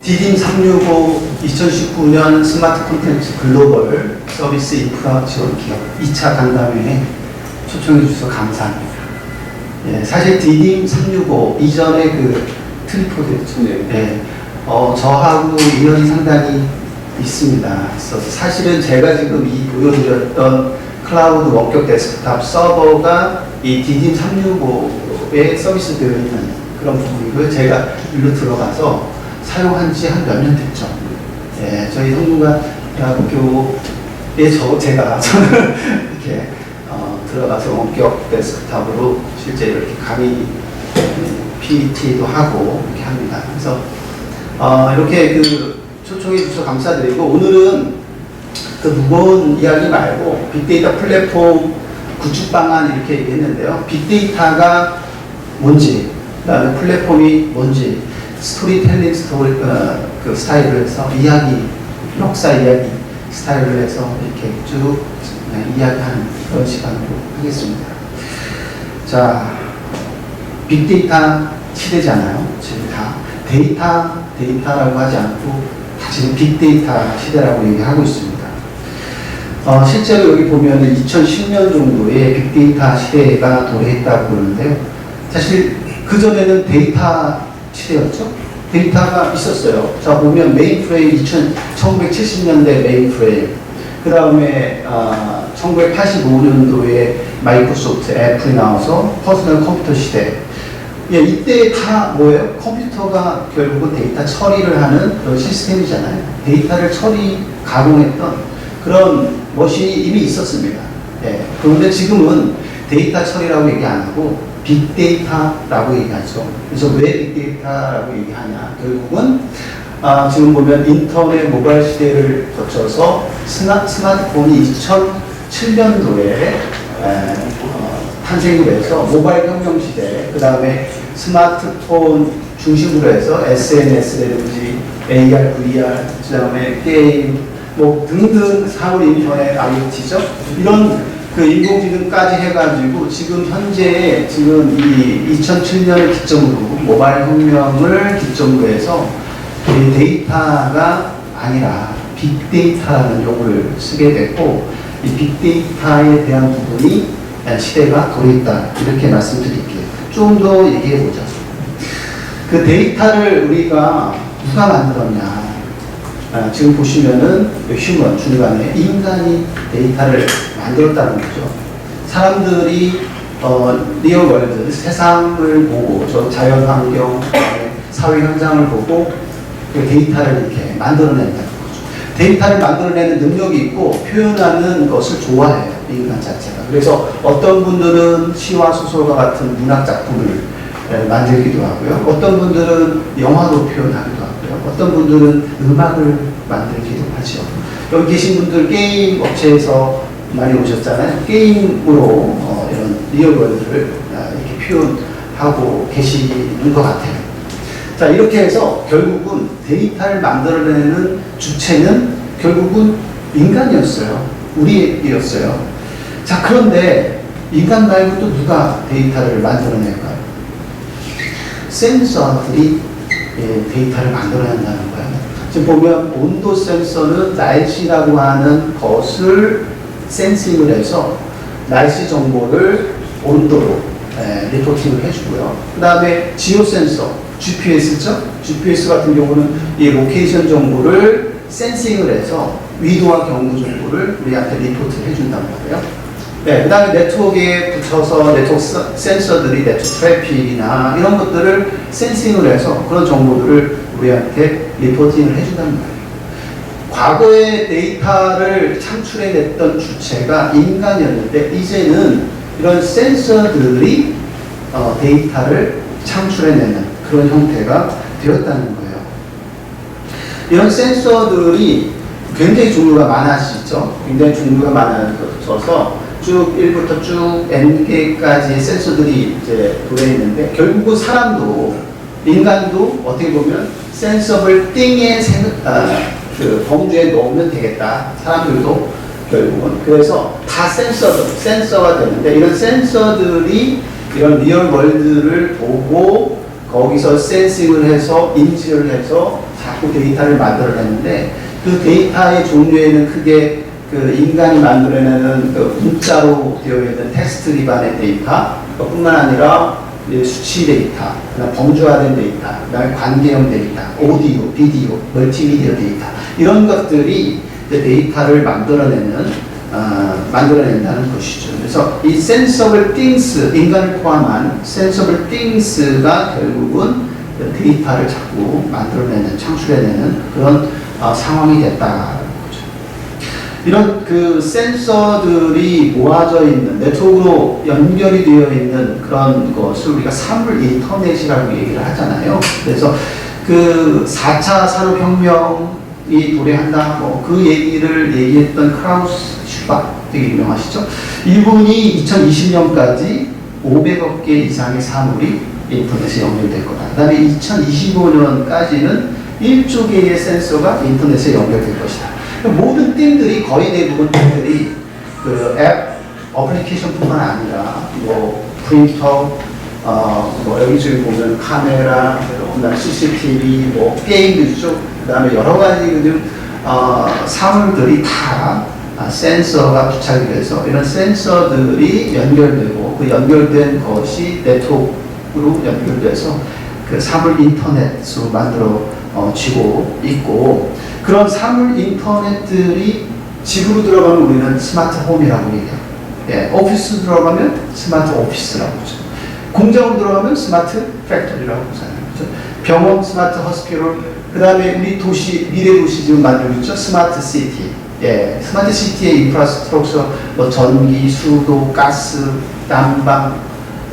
디딤 365 2019년 스마트 콘텐츠 글로벌 서비스 인프라 지원 기업 2차 간담회에 초청해 주셔서 감사합니다. 예, 사실 디딤 365 이전에 그 트리포드였죠. 네. 저하고 인연이 상당히 있습니다. 그래서 사실은 제가 지금 이 보여드렸던 클라우드 원격 데스크탑 서버가 이 디딤 365에 서비스되어 있는 그런 부분이고요. 제가 일로 들어가서 사용한 지 한 몇 년 됐죠. 예, 저희 성균관 대학교에 제가 이렇게 들어가서 원격 데스크탑으로 실제 이렇게 강의 PT도 하고 이렇게 합니다. 그래서 이렇게 그 초청해 주셔서 감사드리고, 오늘은 그 무거운 이야기 말고 빅데이터 플랫폼 구축 방안 이렇게 얘기했는데요. 빅데이터가 뭔지, 그다음에 플랫폼이 뭔지, 스토리텔링 그 스타일을 해서 역사 이야기 스타일을 해서 이렇게 쭉 이야기하는 그런 시간으로 하겠습니다. 자, 빅데이터 시대잖아요. 지금 다 데이터라고 하지 않고 지금 빅데이터 시대라고 얘기하고 있습니다. 실제로 여기 보면 2010년 정도에 빅데이터 시대가 도래했다고 그러는데요. 사실 그전에는 데이터 시대였죠. 데이터가 있었어요. 자, 보면 메인프레임 1970년대 메인프레임, 그 다음에 1985년도에 마이크로소프트 애플이 나와서 퍼스널 컴퓨터 시대. 예, 이때 다 뭐예요? 컴퓨터가 결국은 데이터 처리를 하는 그런 시스템이잖아요. 데이터를 가공했던 그런 머신이 이미 있었습니다. 예, 그런데 지금은 데이터 처리라고 얘기 안 하고 빅데이터라고 얘기하죠. 그래서 왜 빅데이터라고 얘기하냐? 결국은 지금 보면 인터넷 모바일 시대를 거쳐서 스마트폰이 2007년도에 탄생을 해서 모바일 혁명 시대, 그 다음에 스마트폰 중심으로 해서 SNS라든지 AR, VR, 그 다음에 게임, 뭐 등등 사물 인터넷, IoT죠. 이런 그 인공지능까지 해가지고 지금 현재 이 2007년을 기점으로 모바일 혁명을 기점으로 해서 이 데이터가 아니라 빅데이터라는 용어를 쓰게 됐고, 이 빅데이터에 대한 부분이 시대가 도래했다, 이렇게 말씀드릴게요. 좀 더 얘기해 보자. 그 데이터를 우리가 누가 만들었냐? 지금 보시면은 휴먼 중간에 인간이 데이터를 만들었다는 거죠. 사람들이 리얼 월드 세상을 보고, 자연 환경, 사회 현상을 보고 그 데이터를 이렇게 만들어낸다는 거죠. 데이터를 만들어내는 능력이 있고 표현하는 것을 좋아해요, 인간 자체가. 그래서 어떤 분들은 시와 소설과 같은 문학 작품을 만들기도 하고요. 어떤 분들은 영화로 표현하기도 하고요. 어떤 분들은 음악을 만들기도 하죠. 여기 계신 분들 게임 업체에서 많이 오셨잖아요. 게임으로 이런 리얼월드를 이렇게 표현하고 계시는 것 같아요. 자, 이렇게 해서 결국은 데이터를 만들어내는 주체는 결국은 인간이었어요. 우리였어요. 자, 그런데 인간 말고 또 누가 데이터를 만들어낼까요? 센서들이 데이터를 만들어낸다는 거예요. 지금 보면 온도 센서는 날씨라고 하는 것을 센싱을 해서 날씨 정보를 온도로 리포팅을 해주고요. 그 다음에 지오 센서, GPS죠? GPS 같은 경우는 이 로케이션 정보를 센싱을 해서 위도와 경고 정보를 우리한테 리포트를 해준단 말이에요. 네, 그 다음에 네트워크에 붙여서 네트워크 센서들이 네트워크 트래픽이나 이런 것들을 센싱을 해서 그런 정보들을 우리한테 리포팅을 해준단 말이에요. 과거에 데이터를 창출해냈던 주체가 인간이었는데, 이제는 이런 센서들이 데이터를 창출해내는 그런 형태가 되었다는 거예요. 이런 센서들이 굉장히 종류가 많아지죠. 굉장히 종류가 많아져서 쭉 1부터 쭉 N개까지의 센서들이 이제 도래했는데, 결국은 인간도 어떻게 보면 센서블 띵의 그 범주에 넣으면 되겠다. 사람들도 결국은. 그래서 다 센서가 되는데, 이런 센서들이 이런 리얼 월드를 보고 거기서 센싱을 해서 인지를 해서 자꾸 데이터를 만들어내는데 그 데이터의 종류에는 크게 그 인간이 만들어내는 그 문자로 되어 있는 텍스트 기반의 데이터 뿐만 아니라 수치 데이터, 그다음 범주화된 데이터, 그다음에 관계형 데이터, 오디오, 비디오, 멀티미디어 데이터 이런 것들이 데이터를 만들어낸다는 것이죠. 그래서 이 sensible things, 인간을 포함한 sensible things가 결국은 데이터를 자꾸 만들어내는, 창출해내는 그런 상황이 됐다는 거죠. 이런 그 센서들이 모아져 있는, 네트워크로 연결이 되어 있는 그런 것을 우리가 사물 인터넷이라고 얘기를 하잖아요. 그래서 그 4차 산업혁명이 도래한다, 뭐 그 얘기를 얘기했던 크라우스 슈바 되게 유명하시죠? 이분이 2020년까지 500억 개 이상의 사물이 인터넷에 연결될 거다. 그 다음에 2025년까지는 1조 개의 센서가 인터넷에 연결될 것이다. 모든 팀들이, 거의 대부분 팀들이 그 앱, 어플리케이션뿐만 아니라 뭐 프린터, 뭐 여기 지금 보면 카메라, 그다음에 CCTV, 뭐 게임도 있죠. 그다음에 여러 가지 사물들이 다 센서가 부착이 돼서 이런 센서들이 연결되고 그 연결된 것이 네트워크로 연결돼서 그 사물 인터넷으로 만들어지고 있고, 그런 사물 인터넷들이 집으로 들어가면 우리는 스마트 홈이라고 얘기해요. 예, 오피스 들어가면 스마트 오피스라고 하죠. 공장으로 들어가면 스마트 팩토리라고 하잖아요. 그렇죠? 병원 스마트 허스피털, 그 다음에 우리 도시, 미래 도시 지금 만들고 있죠. 스마트 시티. 예, 스마트 시티의 인프라스트럭처, 뭐 전기, 수도, 가스, 난방,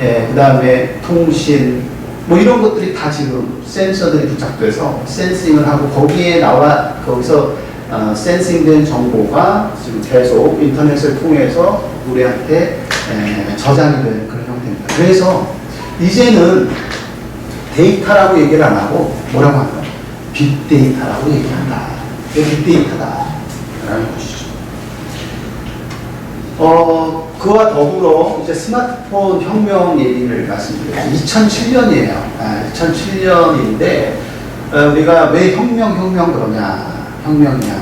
예, 그 다음에 통신, 뭐 이런 것들이 다 지금 센서들이 부착돼서 센싱을 하고 거기서 센싱된 정보가 지금 계속 인터넷을 통해서 우리한테 저장이 되는 그런 형태입니다. 그래서 이제는 데이터라고 얘기를 안 하고 뭐라고 할까요? 빅데이터라고 얘기한다. 이게 빅데이터다라는 것이죠. 그와 더불어 이제 스마트폰 혁명 얘기를 말씀드려요. 2007년이에요. 2007년인데 우리가 왜 혁명 그러냐? 혁명이냐?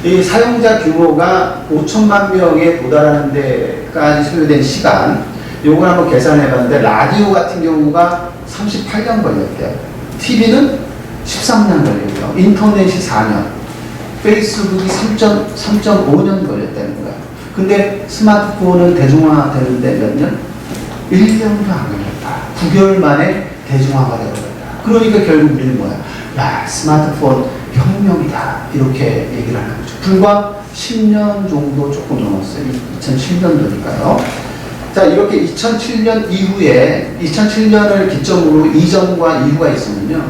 이 사용자 규모가 5천만 명에 도달하는 데까지 소요된 시간, 요걸 한번 계산해 봤는데 라디오 같은 경우가 38년 걸렸대요. TV는 13년 걸렸고요. 인터넷이 4년, 페이스북이 3.5년 걸렸다는 거예요. 근데 스마트폰은 대중화되는데 몇 년? 1년도 안 걸렸다. 9개월 만에 대중화가 되어버렸다. 그러니까 결국 우리는 뭐야? 야, 스마트폰 혁명이다. 이렇게 얘기를 하는 거죠. 불과 10년 정도 조금 넘었어요. 2007년도니까요. 자, 이렇게 2007년 이후에, 2007년을 기점으로 이전과 이후가 있으면요.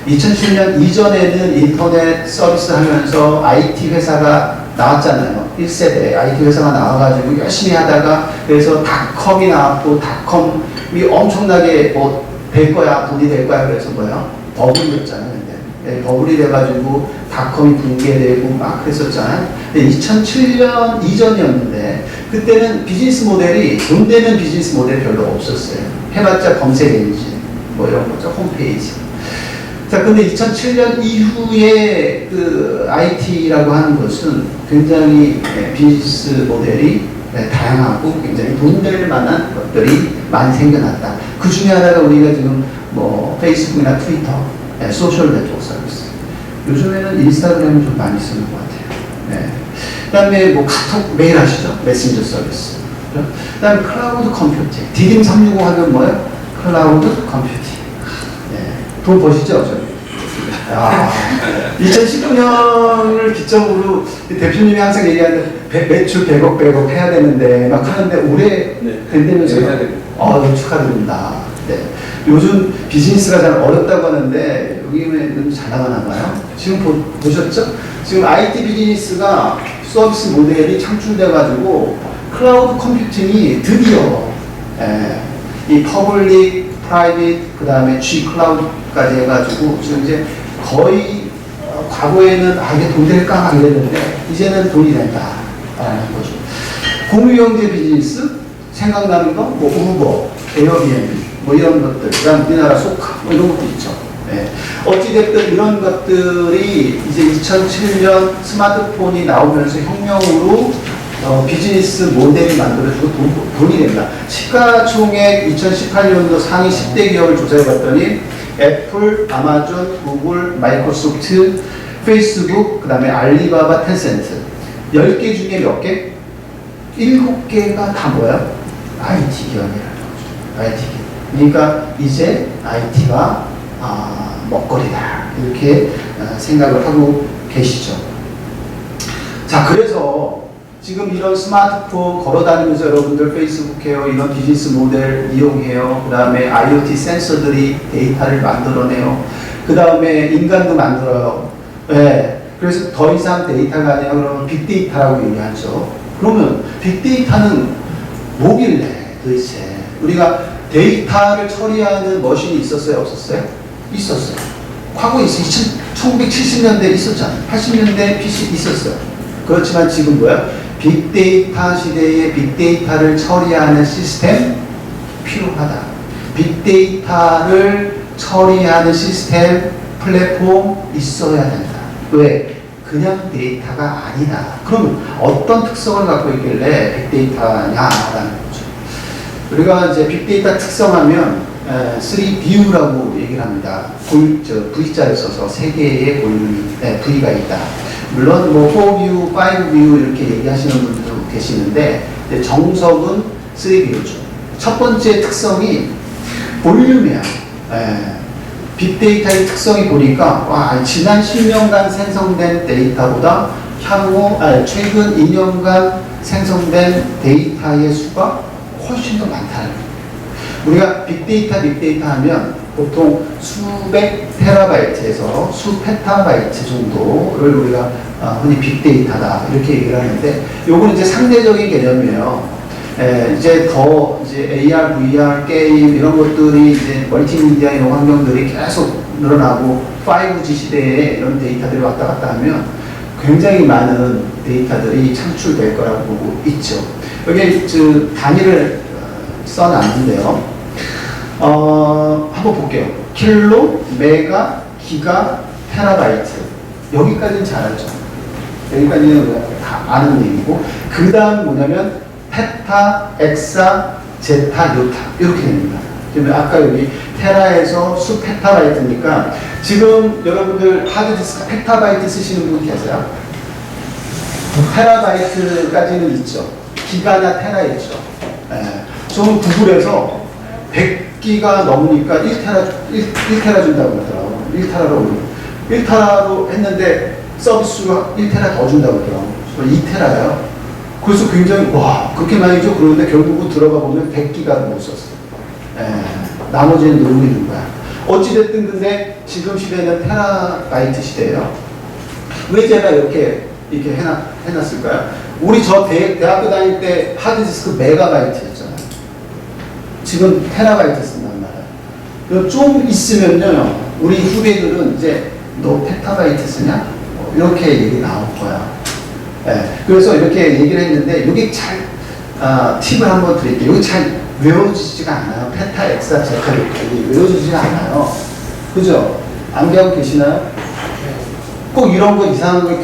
2007년 이전에는 인터넷 서비스 하면서 IT 회사가 나왔잖아요. 1세대 IT 회사가 나와가지고 열심히 하다가, 그래서 닷컴이 나왔고, 닷컴이 엄청나게 뭐 될 거야, 돈이 될 거야. 그래서 뭐야? 버블이었잖아요. 근데 버블이 돼가지고 닷컴이 붕괴되고 막 그랬었잖아요. 근데 2007년 이전이었는데, 그때는 비즈니스 모델이, 돈 되는 비즈니스 모델이 별로 없었어요. 해봤자 검색 엔진, 뭐 이런 거죠. 홈페이지. 자, 근데 2007년 이후에 그 IT라고 하는 것은 굉장히 비즈니스 모델이 다양하고 굉장히 돈 될 만한 것들이 많이 생겨났다. 그 중에 하나가 우리가 지금 뭐 페이스북이나 트위터, 소셜 네트워크 서비스. 요즘에는 인스타그램을 좀 많이 쓰는 것 같아요. 네. 그 다음에 뭐 카톡 매일 하시죠? 메신저 서비스. 그 다음에 클라우드 컴퓨팅. 디딤 365 하면 뭐예요? 클라우드 컴퓨팅. 돈 버시죠? 저기. 2019년을 기점으로 대표님이 항상 얘기하는데 매출 100억 해야 되는데 막 하는데 올해 된다면서요? 축하드립니다. 네. 요즘 비즈니스가 잘 어렵다고 하는데 여기는 잘 나가나 봐요. 지금 보셨죠? 지금 IT 비즈니스가 서비스 모델이 창출돼가지고 클라우드 컴퓨팅이 드디어 이 퍼블릭, 프라이빗, 그 다음에 G 클라우드까지 해가지고 지금 이제 거의 과거에는 이게 돈 될까 이랬는데 이제는 돈이 된다라는 거죠. 공유경제 비즈니스 생각나는 거 뭐 우버, 에어비앤비 뭐 이런 것들, 그다음 우리나라 소카 뭐 이런 것도 있죠. 네. 어찌됐든 이런 것들이 이제 2007년 스마트폰이 나오면서 혁명으로 비즈니스 모델이 만들어지고 돈이 된다. 시가총액 2018년도 상위 10대 기업을 조사해봤더니 애플, 아마존, 구글, 마이크로소프트, 페이스북, 그 다음에 알리바바, 텐센트 10개 중에 몇 개? 7개가 다 뭐야? IT 기업이라는 거죠. IT 기업. 그러니까 이제 IT가 먹거리다. 이렇게 생각을 하고 계시죠. 자, 그래서 지금 이런 스마트폰 걸어다니면서 여러분들 페이스북해요. 이런 비즈니스 모델 이용해요. 그 다음에 IoT 센서들이 데이터를 만들어내요. 그 다음에 인간도 만들어요. 네. 그래서 더 이상 데이터가 아니라 그러면 빅데이터라고 얘기하죠. 그러면 빅데이터는 뭐길래 도대체 우리가 데이터를 처리하는 머신이 있었어요? 없었어요? 있었어요. 과거에 1970년대에 있었잖아요. 80년대에 PC 있었어요. 그렇지만 지금 뭐야? 빅데이터 시대에 빅데이터를 처리하는 시스템 필요하다. 빅데이터를 처리하는 시스템 플랫폼 있어야 된다. 왜? 그냥 데이터가 아니다. 그러면 어떤 특성을 갖고 있길래 빅데이터냐라는 거죠. 우리가 이제 빅데이터 특성하면 3View라고 얘기를 합니다. V자를 써서 세 개의 볼륨이 V가 있다. 물론 뭐 4view, 5view 이렇게 얘기하시는 분들도 계시는데 정석은 3view죠. 첫 번째 특성이 볼륨이야. 빅데이터의 특성이 보니까 와, 지난 10년간 생성된 데이터보다 최근 2년간 생성된 데이터의 수가 훨씬 더 많다는 거예요. 우리가 빅데이터 하면 보통 수백 테라바이트에서 수 페타바이트 정도를 우리가 흔히 빅데이터다 이렇게 얘기를 하는데 요건 이제 상대적인 개념이에요. 이제 AR, VR, 게임 이런 것들이 이제 멀티미디어 이런 환경들이 계속 늘어나고 5G 시대에 이런 데이터들이 왔다 갔다 하면 굉장히 많은 데이터들이 창출될 거라고 보고 있죠. 여기 단위를 써놨는데요. 한번 볼게요. 킬로, 메가, 기가, 테라바이트. 여기까지는 잘 알죠. 여기까지는 다 아는 얘기고, 그 다음 뭐냐면, 페타, 엑사, 제타, 요타. 이렇게 됩니다. 그러면 아까 여기 테라에서 수 페타바이트니까, 지금 여러분들 하드디스크 페타바이트 쓰시는 분 계세요? 테라바이트까지는 있죠. 기가나 테라 있죠. 저는 구글에서 100기가 넘으니까 1테라 준다고 하더라고요. 1테라로 했는데 서비스가 1테라 더 준다고 하더라고요. 2테라예요. 그래서 굉장히 와 그렇게 많이 줘. 그런데 결국은 들어가 보면 100기가 못 썼어. 나머지는 놀고 있는 거야. 어찌됐든 근데 지금 시대는 테라바이트 시대예요. 왜 제가 이렇게 해놨을까요? 우리 저 대학교 다닐 때 하드디스크 메가바이트였잖아요. 지금 테라바이트 쓴단 말이에요. 좀 있으면요, 우리 후배들은 이제 너 페타바이트 쓰냐? 이렇게 얘기 나올 거야. 그래서 이렇게 얘기를 했는데, 여기 잘, 팁을 한번 드릴게요. 여기 잘 외워지지가 않아요. 페타, 엑사, 제타 이렇게 외워지지가 않아요. 그죠? 암기하고 계시나요? 꼭 이런 거 이상한 거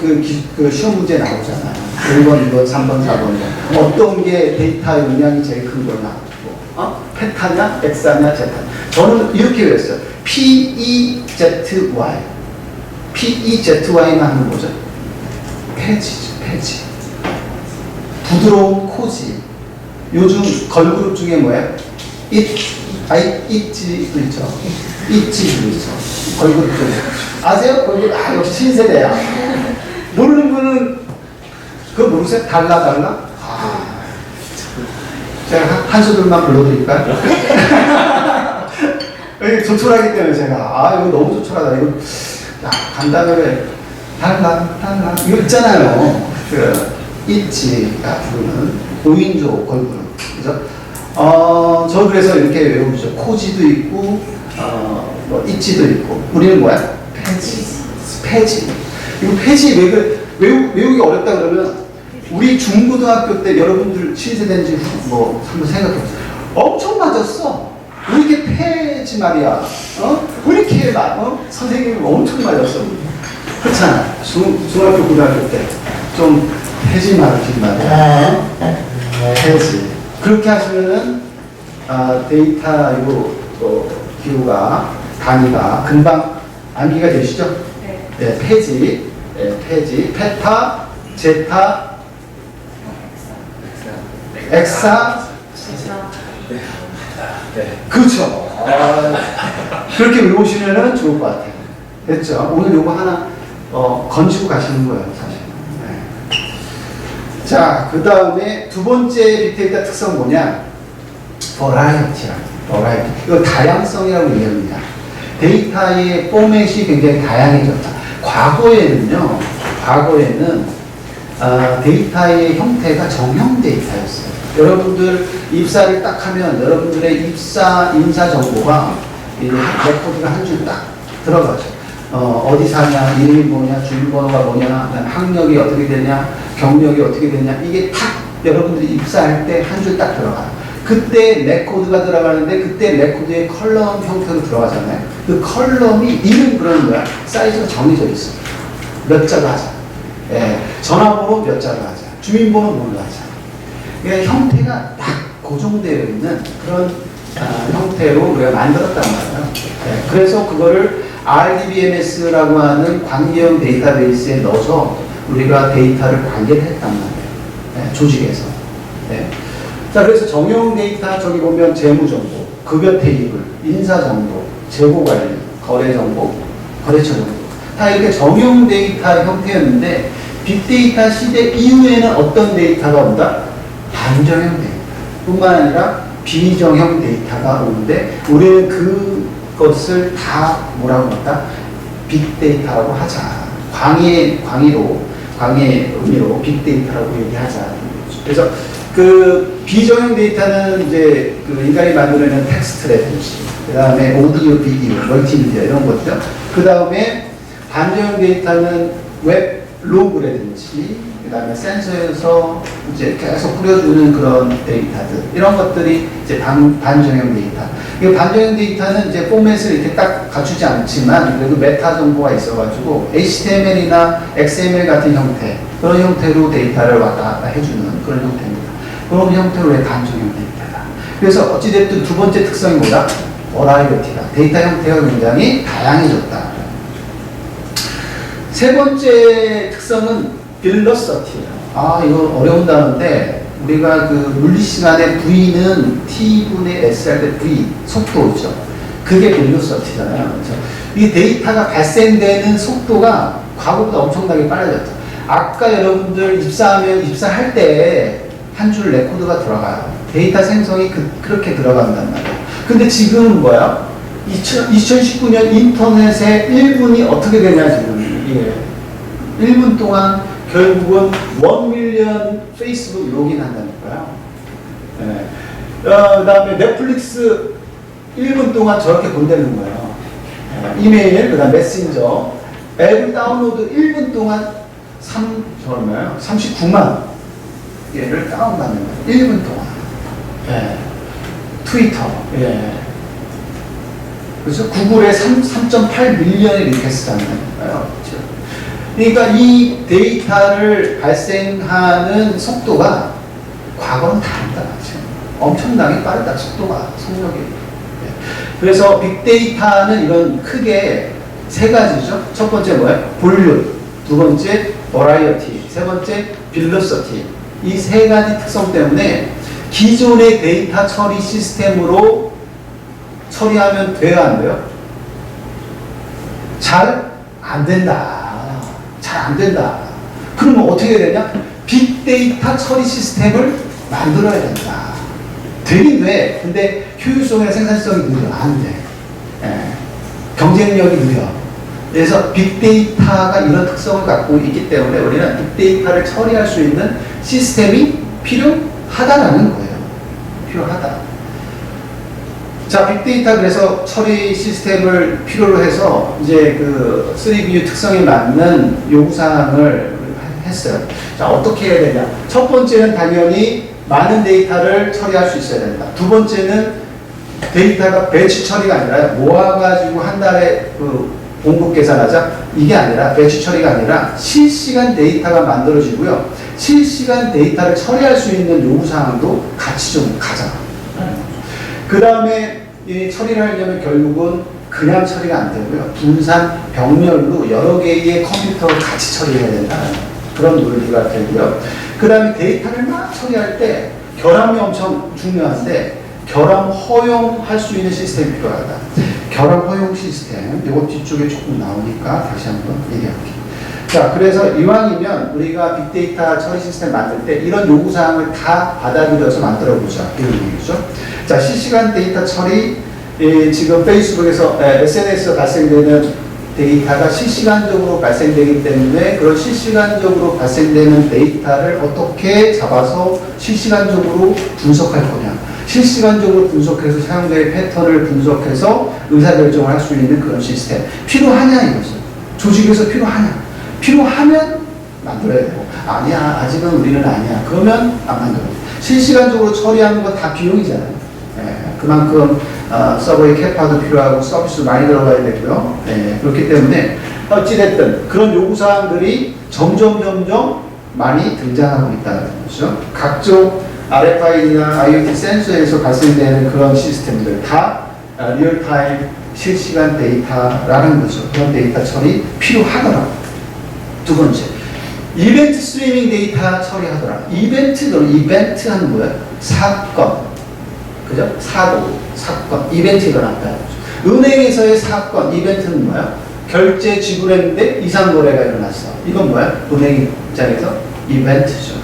그 시험 문제 나오잖아요. 1번, 2번, 3번, 4번. 어떤 게 데이터 용량이 제일 큰 거냐? 페타냐, 엑사냐, 제타. 저는 이렇게 외웠어요. PEZY. PEZY만 하면 뭐죠? 폐지죠, 폐지. 부드러운 코지. 요즘 걸그룹 중에 뭐예요? 있지도 있죠. 있지도 있죠. 걸그룹 중에. 아세요? 걸그룹, 역시 신세대야. 모르는 분은, 그거 모르세요? 달라? 제가 한 소절만 불러드릴까요? 조촐하기 때문에 제가, 이거 너무 조촐하다. 이거, 간다면, 달라. 이거 있잖아요. 있지가 부르는 5인조 걸그룹. 그죠? 저 그래서 이렇게 외우죠. 코지도 있고, 있지도 있고. 우리는 뭐야? 폐지. 이거 폐지 외우기 어렵다 그러면, 우리 중고등학교 때 여러분들 신세대인지 한번 생각해보세요. 엄청 맞았어. 왜 이렇게 폐지 말이야? 왜 이렇게 선생님이 엄청 맞았어. 그렇잖아. 중학교, 고등학교 때. 좀 해지 말지 말이야. 해지. 그렇게 하시면은, 데이터, 기호가, 단위가 금방 암기가 되시죠? 네. 폐지, 폐지, 페타, 제타, 엑사, 그렇죠. 그렇게 외우시면 좋을 것 같아요. 됐죠? 오늘 요거 하나 건지고 가시는 거예요, 사실. 네. 자, 그 다음에 두 번째 빅데이터 특성 뭐냐? 버라이어티라고. 버라이어티. 이거 다양성이라고 얘기합니다. 데이터의 포맷이 굉장히 다양해졌다. 과거에는 데이터의 형태가 정형 데이터였어요. 여러분들 입사를 딱 하면 여러분들의 인사 정보가 레코드가 한 줄 딱 들어가죠. 어디 사냐, 이름이 뭐냐, 주민번호가 뭐냐, 학력이 어떻게 되냐, 경력이 어떻게 되냐, 이게 탁 여러분들이 입사할 때 한 줄 딱 들어가요. 그때 레코드가 들어가는데 그때 레코드의 컬럼 형태로 들어가잖아요. 그 컬럼이 이름 그러는 거야. 사이즈가 정해져 있어. 몇 자로 하자. 전화번호 몇 자로 하자. 주민번호 뭘로 하자. 그러니까 형태가 딱 고정되어 있는 그런 형태로 우리가 만들었단 말이에요. 그래서 그거를 RDBMS라고 하는 관계형 데이터베이스에 넣어서 우리가 데이터를 관계를 했단 말이에요. 조직에서. 자, 그래서 정형 데이터 저기 보면 재무정보, 급여 테이블, 인사정보, 재고관리, 거래정보, 거래처 정보. 다 이렇게 정형 데이터 형태였는데 빅데이터 시대 이후에는 어떤 데이터가 온다? 반정형 데이터 뿐만 아니라 비정형 데이터가 오는데 우리는 그것을 다 뭐라고 할까? 빅데이터라고 하자. 광의 의미로 빅데이터라고 얘기하자. 그래서 그 비정형 데이터는 이제 그 인간이 만들어내는 텍스트라든지, 그 다음에 오디오, 비디오, 멀티미디어 이런 것들. 그 다음에 반정형 데이터는 웹 로그라든지, 그 다음에 센서에서 이제 계속 뿌려주는 그런 데이터들. 이런 것들이 이제 반정형 데이터. 이 반정형 데이터는 이제 포맷을 이렇게 딱 갖추지 않지만 그래도 메타 정보가 있어가지고 HTML이나 XML 같은 형태, 그런 형태로 데이터를 왔다 갔다 해주는 그런 형태입니다. 그런 형태로의 반정형 데이터다. 그래서 어찌됐든 두 번째 특성이 뭐다? 버라이어티다. 데이터 형태가 굉장히 다양해졌다. 세 번째 특성은 빌러서티. 이거 어려운 단어인데 우리가 그 물리 시간의 V는 T분의 S 할 때 V 속도죠. 그게 빌러서티잖아요. 그렇죠? 이 데이터가 발생되는 속도가 과거보다 엄청나게 빨라졌죠. 아까 여러분들 입사할 때 한 줄 레코드가 들어가요. 데이터 생성이 그렇게 들어간단 말이에요. 근데 지금은 뭐야? 2019년 인터넷의 1분이 어떻게 되냐 지금. 1분 동안 결국은 1밀리언 페이스북 로그인 한다니까요. 그 다음에 넷플릭스 1분 동안 저렇게 본다는 거예요. 이메일, 그 다음 메신저, 앱 다운로드 1분 동안 39만 개를 다운받는 거예요. 1분 동안. 트위터. 그래서 구글에 3.8 밀리언의 리퀘스트 하는 거예요. 그러니까 이 데이터를 발생하는 속도가 과거는 다르다. 엄청나게 빠르다. 속력이. 그래서 빅데이터는 이런 크게 세 가지죠. 첫 번째 뭐예요? 볼륨. 두 번째 버라이어티. 세 번째 빌러서티. 이 세 가지 특성 때문에 기존의 데이터 처리 시스템으로 처리하면 돼야 안 돼요? 잘 안 된다. 잘 안 된다. 그러면 어떻게 해야 되냐? 빅데이터 처리 시스템을 만들어야 된다. 되긴 돼. 근데 효율성이나 생산성이 느려. 안 돼. 경쟁력이 느려. 그래서 빅데이터가 이런 특성을 갖고 있기 때문에 우리는 빅데이터를 처리할 수 있는 시스템이 필요하다라는 거예요. 필요하다. 자, 빅데이터 그래서 처리 시스템을 필요로 해서 이제 그 3BU 특성에 맞는 요구사항을 했어요. 자, 어떻게 해야 되냐? 첫 번째는 당연히 많은 데이터를 처리할 수 있어야 된다. 두 번째는 데이터가 배치 처리가 아니라 모아가지고 한 달에 그 공급 계산하자 이게 아니라 배치 처리가 아니라 실시간 데이터가 만들어지고요. 실시간 데이터를 처리할 수 있는 요구사항도 같이 좀 가자. 그 다음에 이 처리를 하려면 결국은 그냥 처리가 안 되고요. 분산, 병렬로 여러 개의 컴퓨터를 같이 처리해야 된다는 그런 논리가 되고요. 그 다음에 데이터를 막 처리할 때 결함이 엄청 중요한데 결함 허용할 수 있는 시스템이 필요하다. 결함 허용 시스템, 이거 뒤쪽에 조금 나오니까 다시 한번 얘기할게요. 자, 그래서 이왕이면 우리가 빅데이터 처리 시스템 만들 때 이런 요구사항을 다 받아들여서 만들어보자. 이런 얘기죠. 자, 실시간 데이터 처리, 지금 페이스북에서, SNS에서 발생되는 데이터가 실시간적으로 발생되기 때문에 그런 실시간적으로 발생되는 데이터를 어떻게 잡아서 실시간적으로 분석할 거냐. 실시간적으로 분석해서 사용자의 패턴을 분석해서 의사결정을 할 수 있는 그런 시스템. 필요하냐 이거죠. 조직에서 필요하냐. 필요하면 만들어야 되고 아니야 아직은 우리는 아니야 그러면 안 만들어요. 실시간적으로 처리하는 건 다 비용이잖아요. 그만큼 서버의 캐파도 필요하고 서비스도 많이 들어가야 되고요. 그렇기 때문에 어찌됐든 그런 요구사항들이 점점 많이 등장하고 있다는 거죠. 각종 RFID나 IoT 센서에서 발생되는 그런 시스템들 다 리얼타임 실시간 데이터라는 거죠. 그런 데이터 처리 필요하더라. 두 번째, 이벤트 스트리밍 데이터 처리하더라. 이벤트 하는 거예요. 사건, 그죠? 사건, 이벤트 일어났다. 은행에서의 사건, 이벤트는 뭐야? 결제 지불했는데 이상 거래가 일어났어. 이건 뭐야? 은행 입장에서 이벤트죠.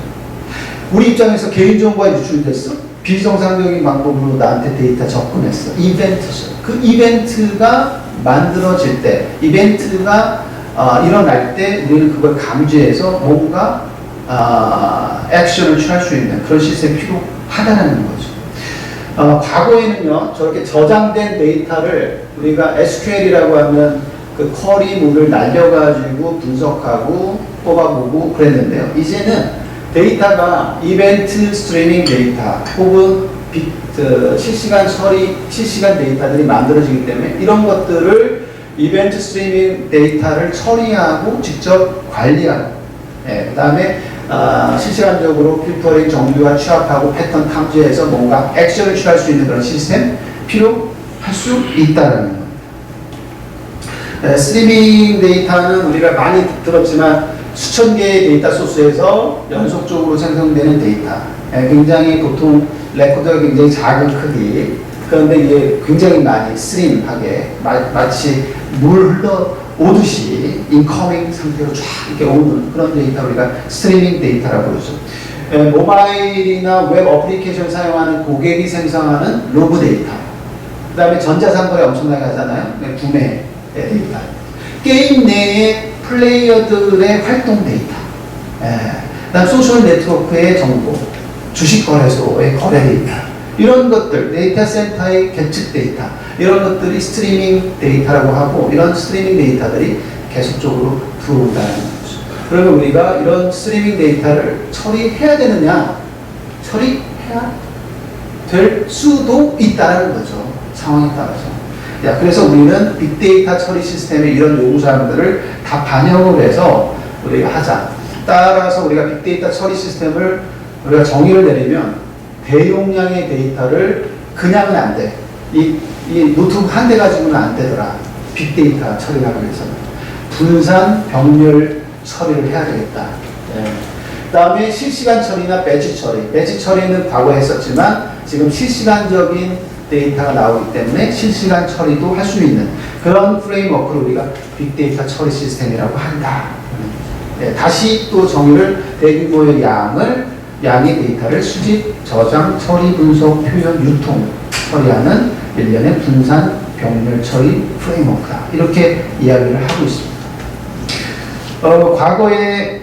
우리 입장에서 개인정보가 유출됐어. 비정상적인 방법으로 나한테 데이터 접근했어. 이벤트죠. 그 이벤트가 만들어질 때, 이벤트가 일어날 때 우리는 그걸 감지해서 뭔가 액션을 취할 수 있는 그런 시스템이 필요하다는 거죠. 과거에는요, 저렇게 저장된 데이터를 우리가 SQL이라고 하면 그 쿼리물을 날려가지고 분석하고 뽑아보고 그랬는데요. 이제는 데이터가 이벤트 스트리밍 데이터 혹은 실시간 처리, 실시간 데이터들이 만들어지기 때문에 이런 것들을 이벤트 스트리밍 데이터를 처리하고 직접 관리하고 그 다음에 실시간적으로 필터링, 정규화, 취합하고 패턴 탐지해서 뭔가 액션을 취할 수 있는 그런 시스템 필요할 수 있다는 겁니다. 스트리밍 데이터는 우리가 많이 들었지만 수천 개의 데이터 소스에서 연속적으로 생성되는 데이터 굉장히 보통 레코드가 굉장히 작은 크기 그런데 이게 굉장히 많이 스트림하게 마치 물 흘러 오듯이 인커밍 상태로 쫙 이렇게 오는 그런 데이터 우리가 스트리밍 데이터라고 그러죠. 모바일이나 웹 어플리케이션 사용하는 고객이 생성하는 로그 데이터. 그 다음에 전자상거래 엄청나게 하잖아요. 구매 데이터. 게임 내의 플레이어들의 활동 데이터. 그 다음 소셜 네트워크의 정보. 주식거래소의 거래 데이터. 이런 것들, 데이터 센터의 계측 데이터, 이런 것들이 스트리밍 데이터라고 하고, 이런 스트리밍 데이터들이 계속적으로 들어온다는 거죠. 그러면 우리가 이런 스트리밍 데이터를 처리해야 되느냐? 처리해야 될 수도 있다는 거죠. 상황에 따라서. 그래서 우리는 빅데이터 처리 시스템의 이런 요구사항들을 다 반영을 해서 우리가 하자. 따라서 우리가 빅데이터 처리 시스템을 우리가 정의를 내리면 대용량의 데이터를 그냥은 안 돼. 이 노트북 한 대 가지고는 안 되더라. 빅데이터 처리를 하기 위해서는. 분산, 병렬 처리를 해야 되겠다. 그 다음에 실시간 처리나 배치 처리. 배치 처리는 과거에 했었지만 지금 실시간적인 데이터가 나오기 때문에 실시간 처리도 할 수 있는 그런 프레임워크를 우리가 빅데이터 처리 시스템이라고 한다. 다시 또 정의를 대규모의 양의 데이터를 수집, 저장, 처리, 분석, 표현, 유통 처리하는 일련의 분산, 병렬 처리 프레임워크다. 이렇게 이야기를 하고 있습니다. 과거에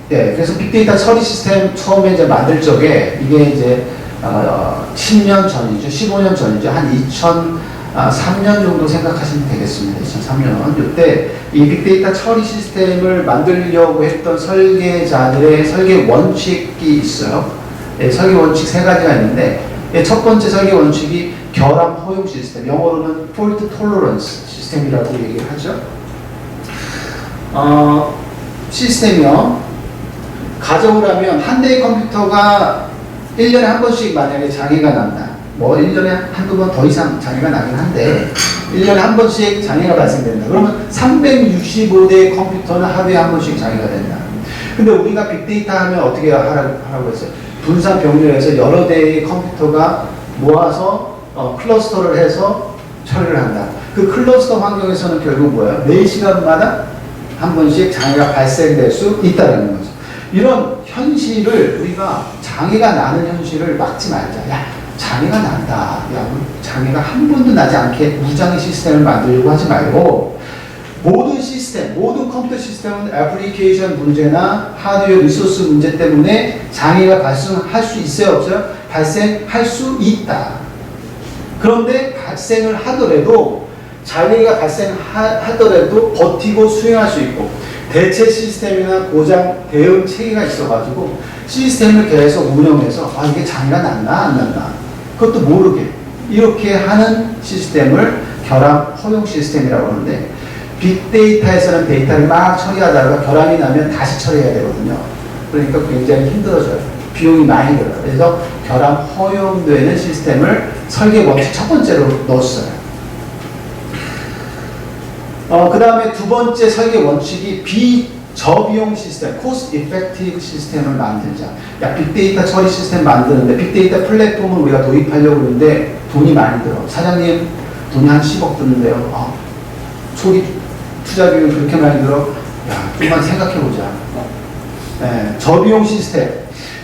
그래서 빅데이터 처리 시스템 처음에 이제 만들 적에 이게 이제 10년 전이죠, 15년 전이죠, 한 2003년 정도 생각하시면 되겠습니다. 2003년 이때 이 빅데이터 처리 시스템을 만들려고 했던 설계자들의 설계 원칙이 있어요. 설계 원칙 세 가지가 있는데 첫 번째 설계 원칙이 결함 허용 시스템, 영어로는 fault tolerance 시스템이라고 얘기를 하죠. 시스템이요. 가정을 하면 한 대의 컴퓨터가 1년에 한 번씩 만약에 장애가 난다. 뭐 1년에 한두 번 더 이상 장애가 나긴 한데 1년에 한 번씩 장애가 발생된다. 그러면 365대의 컴퓨터는 하루에 한 번씩 장애가 된다. 근데 우리가 빅데이터 하면 어떻게 하라고 했어요? 분산 병렬해서 여러 대의 컴퓨터가 모아서 클러스터를 해서 처리를 한다. 그 클러스터 환경에서는 결국 뭐예요? 4시간마다 한 번씩 장애가 발생될 수 있다는 거죠. 이런 현실을 우리가 장애가 나는 현실을 막지 말자. 야, 장애가 난다. 야, 장애가 한 번도 나지 않게 무장애 시스템을 만들려고 하지 말고 모든 시스템, 모든 컴퓨터 시스템은 애플리케이션 문제나 하드웨어 리소스 문제 때문에 장애가 발생할 수 있어요, 없어요? 발생할 수 있다. 그런데 발생을 하더라도 장애가 발생하더라도 버티고 수행할 수 있고 대체 시스템이나 고장 대응 체계가 있어가지고 시스템을 계속 운영해서 이게 장애가 났나 안 났나 그것도 모르게 이렇게 하는 시스템을 결함 허용 시스템이라고 하는데 빅데이터에서는 데이터를 막 처리하다가 결함이 나면 다시 처리해야 되거든요. 그러니까 굉장히 힘들어져요. 비용이 많이 들어요. 그래서 결함 허용되는 시스템을 설계 원칙 첫 번째로 넣었어요. 그 다음에 두 번째 설계 원칙이 비저비용 시스템, cost effective 시스템을 만들자. 야, 빅데이터 처리 시스템 만드는데 빅데이터 플랫폼을 우리가 도입하려고 그러는데 돈이 많이 들어. 사장님 돈이 한 10억 드는데요. 초기 투자 비용이 그렇게 많이 들어. 야, 좀만 생각해보자. 네, 저비용 시스템,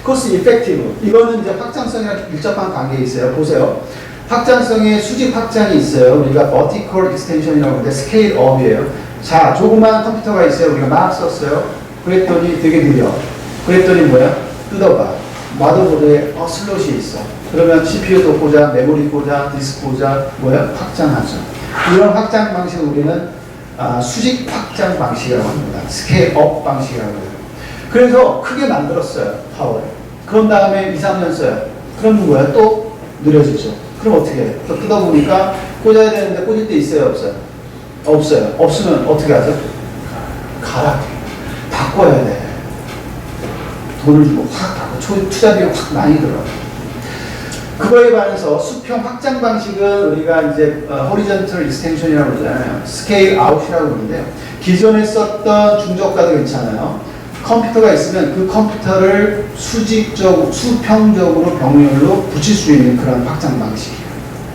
cost effective. 이거는 이제 확장성이랑 밀접한 관계에 있어요. 보세요. 확장성의 수직 확장이 있어요. 우리가 vertical extension이라고 하는데 scale up이에요. 자, 조그마한 컴퓨터가 있어요. 우리가 막 썼어요. 그랬더니 되게 느려. 그랬더니 뭐야? 뜯어봐. 마더보드에 슬롯이 있어. 그러면 CPU도 꽂아, 메모리 꽂아, 디스크 꽂아, 뭐야? 확장하죠. 이런 확장 방식을 우리는 수직 확장 방식이라고 합니다. scale up 방식이라고 해요. 그래서 크게 만들었어요. 파워를. 그런 다음에 2, 3년 써요. 그러면 뭐야? 또 느려지죠. 그럼 어떻게 해? 또 뜯어보니까 꽂아야 되는데 꽂을 때 있어요? 없어요? 없어요. 없으면 어떻게 하죠? 갈아. 바꿔야 돼. 돈을 주고 확 바꿔. 투자 비용 확 많이 들어. 그거에 반해서 수평 확장 방식은 우리가 이제 horizontal extension이라고 그러잖아요. scale out이라고 그러는데요. 기존에 썼던 중저가도 괜찮아요. 컴퓨터가 있으면 그 컴퓨터를 수직적으로, 수평적으로 병렬로 붙일 수 있는 그런 확장 방식이에요.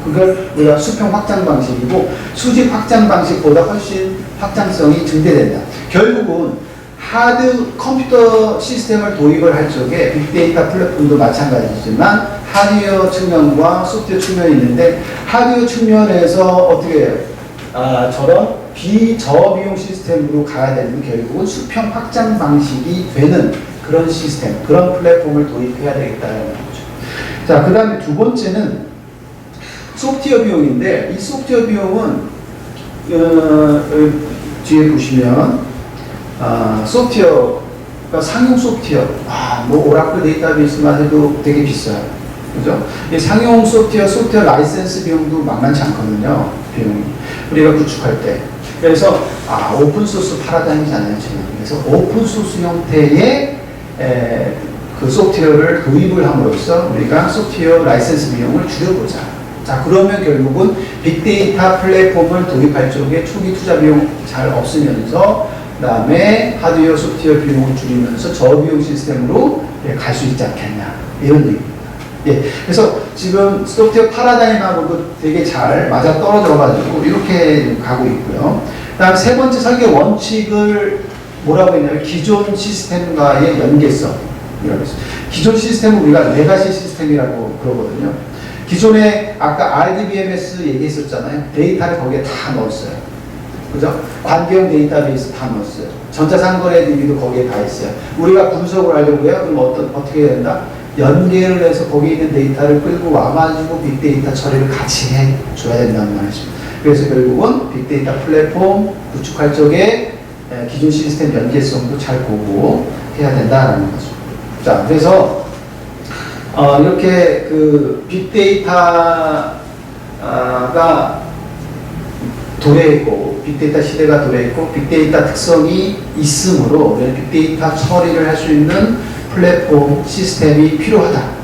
그걸 우리가 수평 확장 방식이고 수직 확장 방식보다 훨씬 확장성이 증대된다. 결국은 하드 컴퓨터 시스템을 도입을 할 적에 빅데이터 플랫폼도 마찬가지지만 하드웨어 측면과 소프트웨어 측면이 있는데 하드웨어 측면에서 어떻게 해요? 저런 비저비용 시스템으로 가야 되는 결국은 수평 확장 방식이 되는 그런 시스템, 그런 플랫폼을 도입해야 되겠다는 거죠. 자, 그 다음에 두 번째는 소프트웨어 비용인데 이 소프트웨어 비용은 뒤에 보시면 소프트웨어가 상용 소프트웨어, 뭐 오라클 데이터베이스만 해도 되게 비싸요. 그죠? 이 상용 소프트웨어 라이센스 비용도 만만치 않거든요. 비용이. 우리가 구축할 때. 그래서, 오픈소스 파라다임이잖아요, 지금. 그래서 오픈소스 형태의 그 소프트웨어를 도입을 함으로써 우리가 소프트웨어 라이센스 비용을 줄여보자. 자, 그러면 결국은 빅데이터 플랫폼을 도입할 쪽에 초기 투자 비용 잘 없으면서 그 다음에 하드웨어 소프트웨어 비용을 줄이면서 저비용 시스템으로 갈 수 있지 않겠냐. 이런 얘기입니다. 예, 그래서 지금 소프트웨어 파라다임하고도 되게 잘 맞아 떨어져가지고 이렇게 가고 있고요. 다음 세 번째 설계 원칙을 뭐라고 했냐면 기존 시스템과의 연계성. 기존 시스템은 우리가 레가시 시스템이라고 그러거든요. 기존에 아까 RDBMS 얘기했었잖아요. 데이터를 거기에 다 넣었어요. 그죠? 관계형 데이터베이스 다 넣었어요. 전자상거래 DB도 거기에 다 있어요. 우리가 분석을 하려고 해요. 그럼 어떻게 해야 된다? 연계를 해서 거기에 있는 데이터를 끌고 와가지고 빅데이터 처리를 같이 해줘야 된다는 말이죠. 그래서 결국은 빅데이터 플랫폼 구축할 적에 기존 시스템 연계성도 잘 보고 해야 된다는 거죠. 자, 그래서 이렇게 그 빅데이터가 도래했고, 빅데이터 시대가 도래했고, 빅데이터 특성이 있으므로 빅데이터 처리를 할 수 있는 플랫폼 시스템이 필요하다.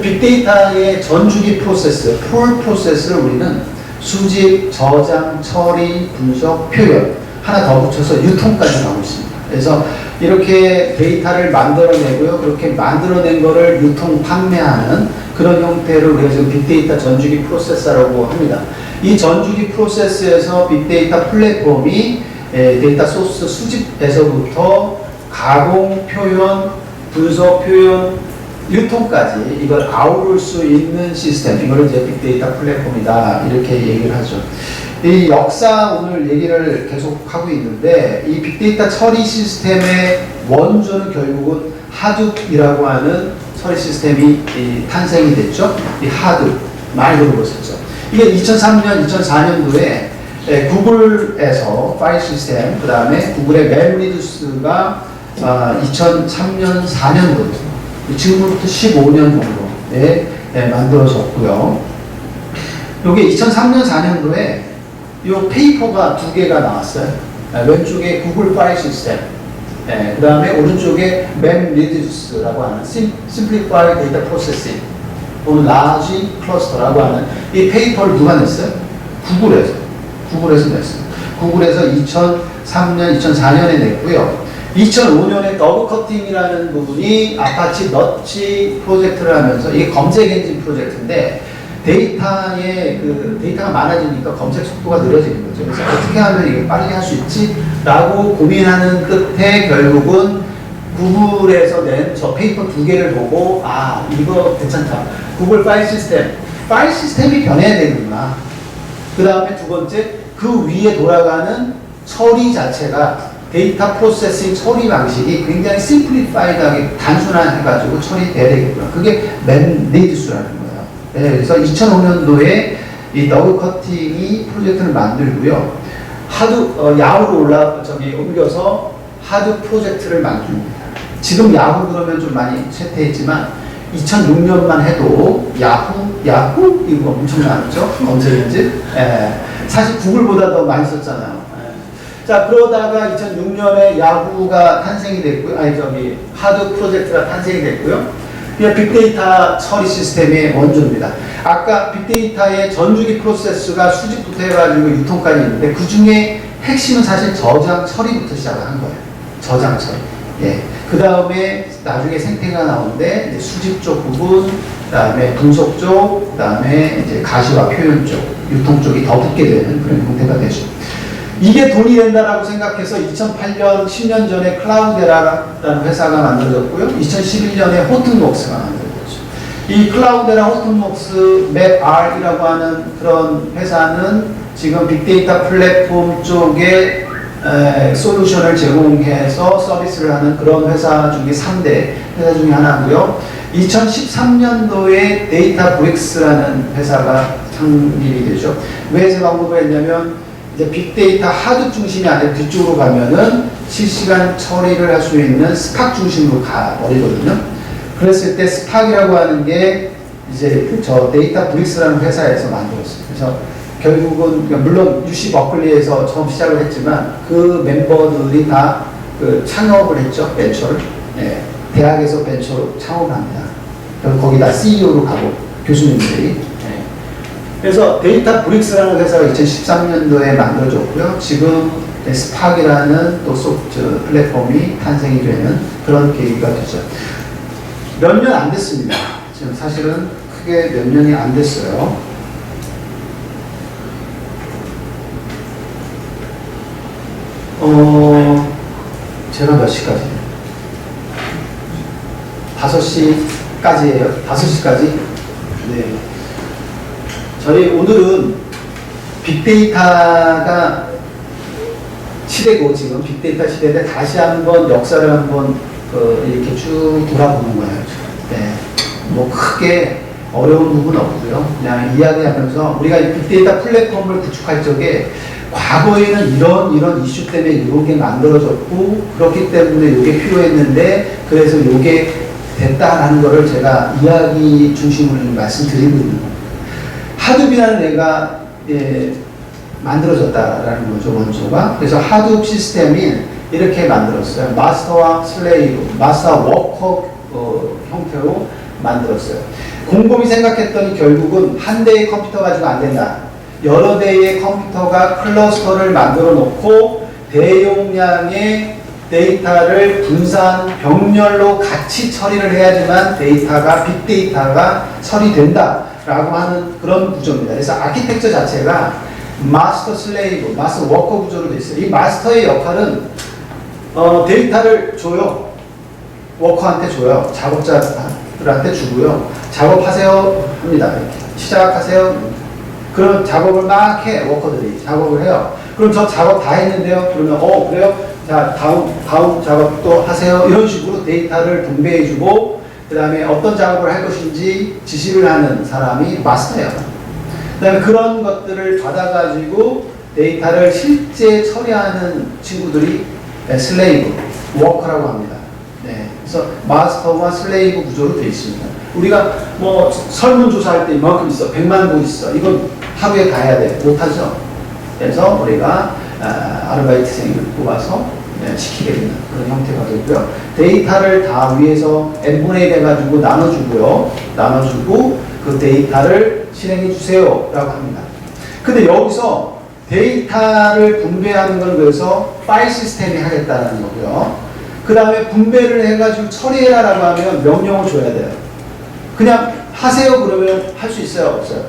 빅데이터의 전주기 프로세스, 풀 프로세스를 우리는 수집, 저장, 처리, 분석, 표현 하나 더 붙여서 유통까지 가고 있습니다. 그래서 이렇게 데이터를 만들어내고요. 그렇게 만들어낸 거를 유통, 판매하는 그런 형태를 우리가 지금 빅데이터 전주기 프로세스라고 합니다. 이 전주기 프로세스에서 빅데이터 플랫폼이 데이터 소스 수집에서부터 가공, 표현, 분석, 표현, 유통까지 이걸 아우를 수 있는 시스템, 이걸 이제 빅데이터 플랫폼이다 이렇게 얘기를 하죠. 이 역사 오늘 얘기를 계속 하고 있는데 이 빅데이터 처리 시스템의 원조는 결국은 하둡이라고 하는 처리 시스템이 탄생이 됐죠. 이 하둡 많이 들어보셨죠. 이게 2003년, 2004년도에 구글에서 파일 시스템, 그 다음에 구글의 맵리두스가 2003년, 4년도 지금부터 15년 정도에 만들어졌고요. 요게 2003년, 4년도에 요 페이퍼가 두 개가 나왔어요. 왼쪽에 구글 파일 시스템, 그 다음에 오른쪽에 맵리두스라고 하는 Simplified Data Processing 또는 Large Cluster라고 하는 이 페이퍼를 누가 냈어요? 구글에서 냈어요. 구글에서 2003년, 2004년에 냈고요. 2005년에 더블 커팅이라는 부분이 아파치 너치 프로젝트를 하면서 이게 검색 엔진 프로젝트인데 데이터가 많아지니까 검색 속도가 느려지는 거죠. 그래서 어떻게 하면 이걸 빠르게 할 수 있지라고 고민하는 끝에 결국은 구글에서 낸 저 페이퍼 두 개를 보고 이거 괜찮다. 구글 파일 시스템이 변해야 되는구나. 그 다음에 두 번째 그 위에 돌아가는 처리 자체가 데이터 프로세싱 처리 방식이 굉장히 심플리파이드하게 단순화해가지고 처리돼야 되겠구나. 그게 맵리두스라는 거예요. 네, 그래서 2005년도에 이 더블 커팅이 프로젝트를 만들고요. 야후로 옮겨서 하드 프로젝트를 만듭니다. 지금 야후 그러면 좀 많이 쇠퇴했지만 2006년만 해도 야후 이거 엄청 많았죠. 검색 엔진. 사실 구글보다 더 많이 썼잖아요. 자, 그러다가 2006년에 야후가 탄생이 됐고요. 하드 프로젝트가 탄생이 됐고요. 이게 빅데이터 처리 시스템의 원조입니다. 아까 빅데이터의 전주기 프로세스가 수집부터 해가지고 유통까지 있는데 그 중에 핵심은 사실 저장 처리부터 시작한 거예요. 저장 처리. 예. 그 다음에 나중에 생태가 나오는데 이제 수집 쪽 부분, 그 다음에 분석 쪽, 그 다음에 이제 가시화 표현 쪽, 유통 쪽이 더 붙게 되는 그런 형태가 되죠. 이게 돈이 된다라고 생각해서 2008년, 10년 전에 클라우데라라는 회사가 만들어졌고요. 2011년에 호튼웍스가 만들어졌죠. 이 클라우데라 호튼웍스 맵R이라고 하는 그런 회사는 지금 빅데이터 플랫폼 쪽에 솔루션을 제공해서 서비스를 하는 그런 회사 중에 3대 회사 중에 하나고요. 2013년도에 데이터 브릭스라는 회사가 창립이 되죠. 왜 제가 언급을 했냐면 이제 빅데이터 하드 중심이 아니라 뒤쪽으로 가면은 실시간 처리를 할 수 있는 스팍 중심으로 가버리거든요. 그랬을 때 스팍이라고 하는 게 이제 저 데이터 브릭스라는 회사에서 만들었어요. 그래서 결국은 물론 UC 버클리에서 처음 시작을 했지만 그 멤버들이 다 그 창업을 했죠. 벤처를. 네. 대학에서 벤처로 창업을 합니다. 그래서 거기다 CEO로 가고 교수님들이. 네. 그래서 데이터 브릭스라는 회사가 2013년도에 만들어졌고요. 지금 스팍이라는 또 소프트 플랫폼이 탄생이 되는 그런 계기가 되죠. 몇 년 안 됐습니다. 지금 사실은 크게 몇 년이 안 됐어요. 제가 몇 시까지? 5시까지예요. 5시까지? 네. 저희 오늘은 빅데이터가 시대고 지금 빅데이터 시대인데 다시 한번 역사를 한번 이렇게 쭉 돌아보는 거예요. 네. 뭐 크게 어려운 부분 없고요. 그냥 이야기하면서 우리가 이 빅데이터 플랫폼을 구축할 적에 과거에는 이런 이슈 때문에 이게 만들어졌고 그렇기 때문에 이게 필요했는데 그래서 이게 됐다라는 것을 제가 이야기 중심으로 말씀드리고 있는 겁니다. 하둡이라는 애가 만들어졌다라는 거죠, 원조가. 그래서 하둡 시스템이 이렇게 만들었어요. 마스터와 슬레이브, 마스터와 워커 형태로 만들었어요. 곰곰이 생각했더니 결국은 한 대의 컴퓨터 가지고 안 된다. 여러 대의 컴퓨터가 클러스터를 만들어 놓고 대용량의 데이터를 분산, 병렬로 같이 처리를 해야지만 데이터가, 빅데이터가 처리된다라고 하는 그런 구조입니다. 그래서 아키텍처 자체가 마스터 슬레이브, 마스터 워커 구조로 되어 있어요. 이 마스터의 역할은 데이터를 줘요. 워커한테 줘요. 작업자들한테 주고요. 작업하세요 합니다. 이렇게. 시작하세요. 그럼 작업을 막 해. 워커들이 작업을 해요. 그럼 저 작업 다 했는데요. 그러면 그래요? 자, 다음 작업도 하세요. 이런 식으로 데이터를 분배해주고 그 다음에 어떤 작업을 할 것인지 지시를 하는 사람이 마스터예요. 그 다음에 그런 것들을 받아가지고 데이터를 실제 처리하는 친구들이 슬레이브, 워커라고 합니다. 네, 그래서 마스터와 슬레이브 구조로 되어 있습니다. 우리가 뭐 설문조사할 때 이만큼 있어, 100만 부 있어. 이건 하루에 다 해야 돼. 못하죠. 그래서 우리가 아르바이트생을 뽑아서 시키게 되는 그런 형태가 되고요. 데이터를 다 위에서 n분의 1 해가지고 나눠주고요. 나눠주고 그 데이터를 실행해 주세요 라고 합니다. 근데 여기서 데이터를 분배하는 걸 위해서 파일 시스템이 하겠다는 거고요. 그 다음에 분배를 해가지고 처리해라 라고 하면 명령을 줘야 돼요. 그냥 하세요 그러면 할 수 있어요? 없어요?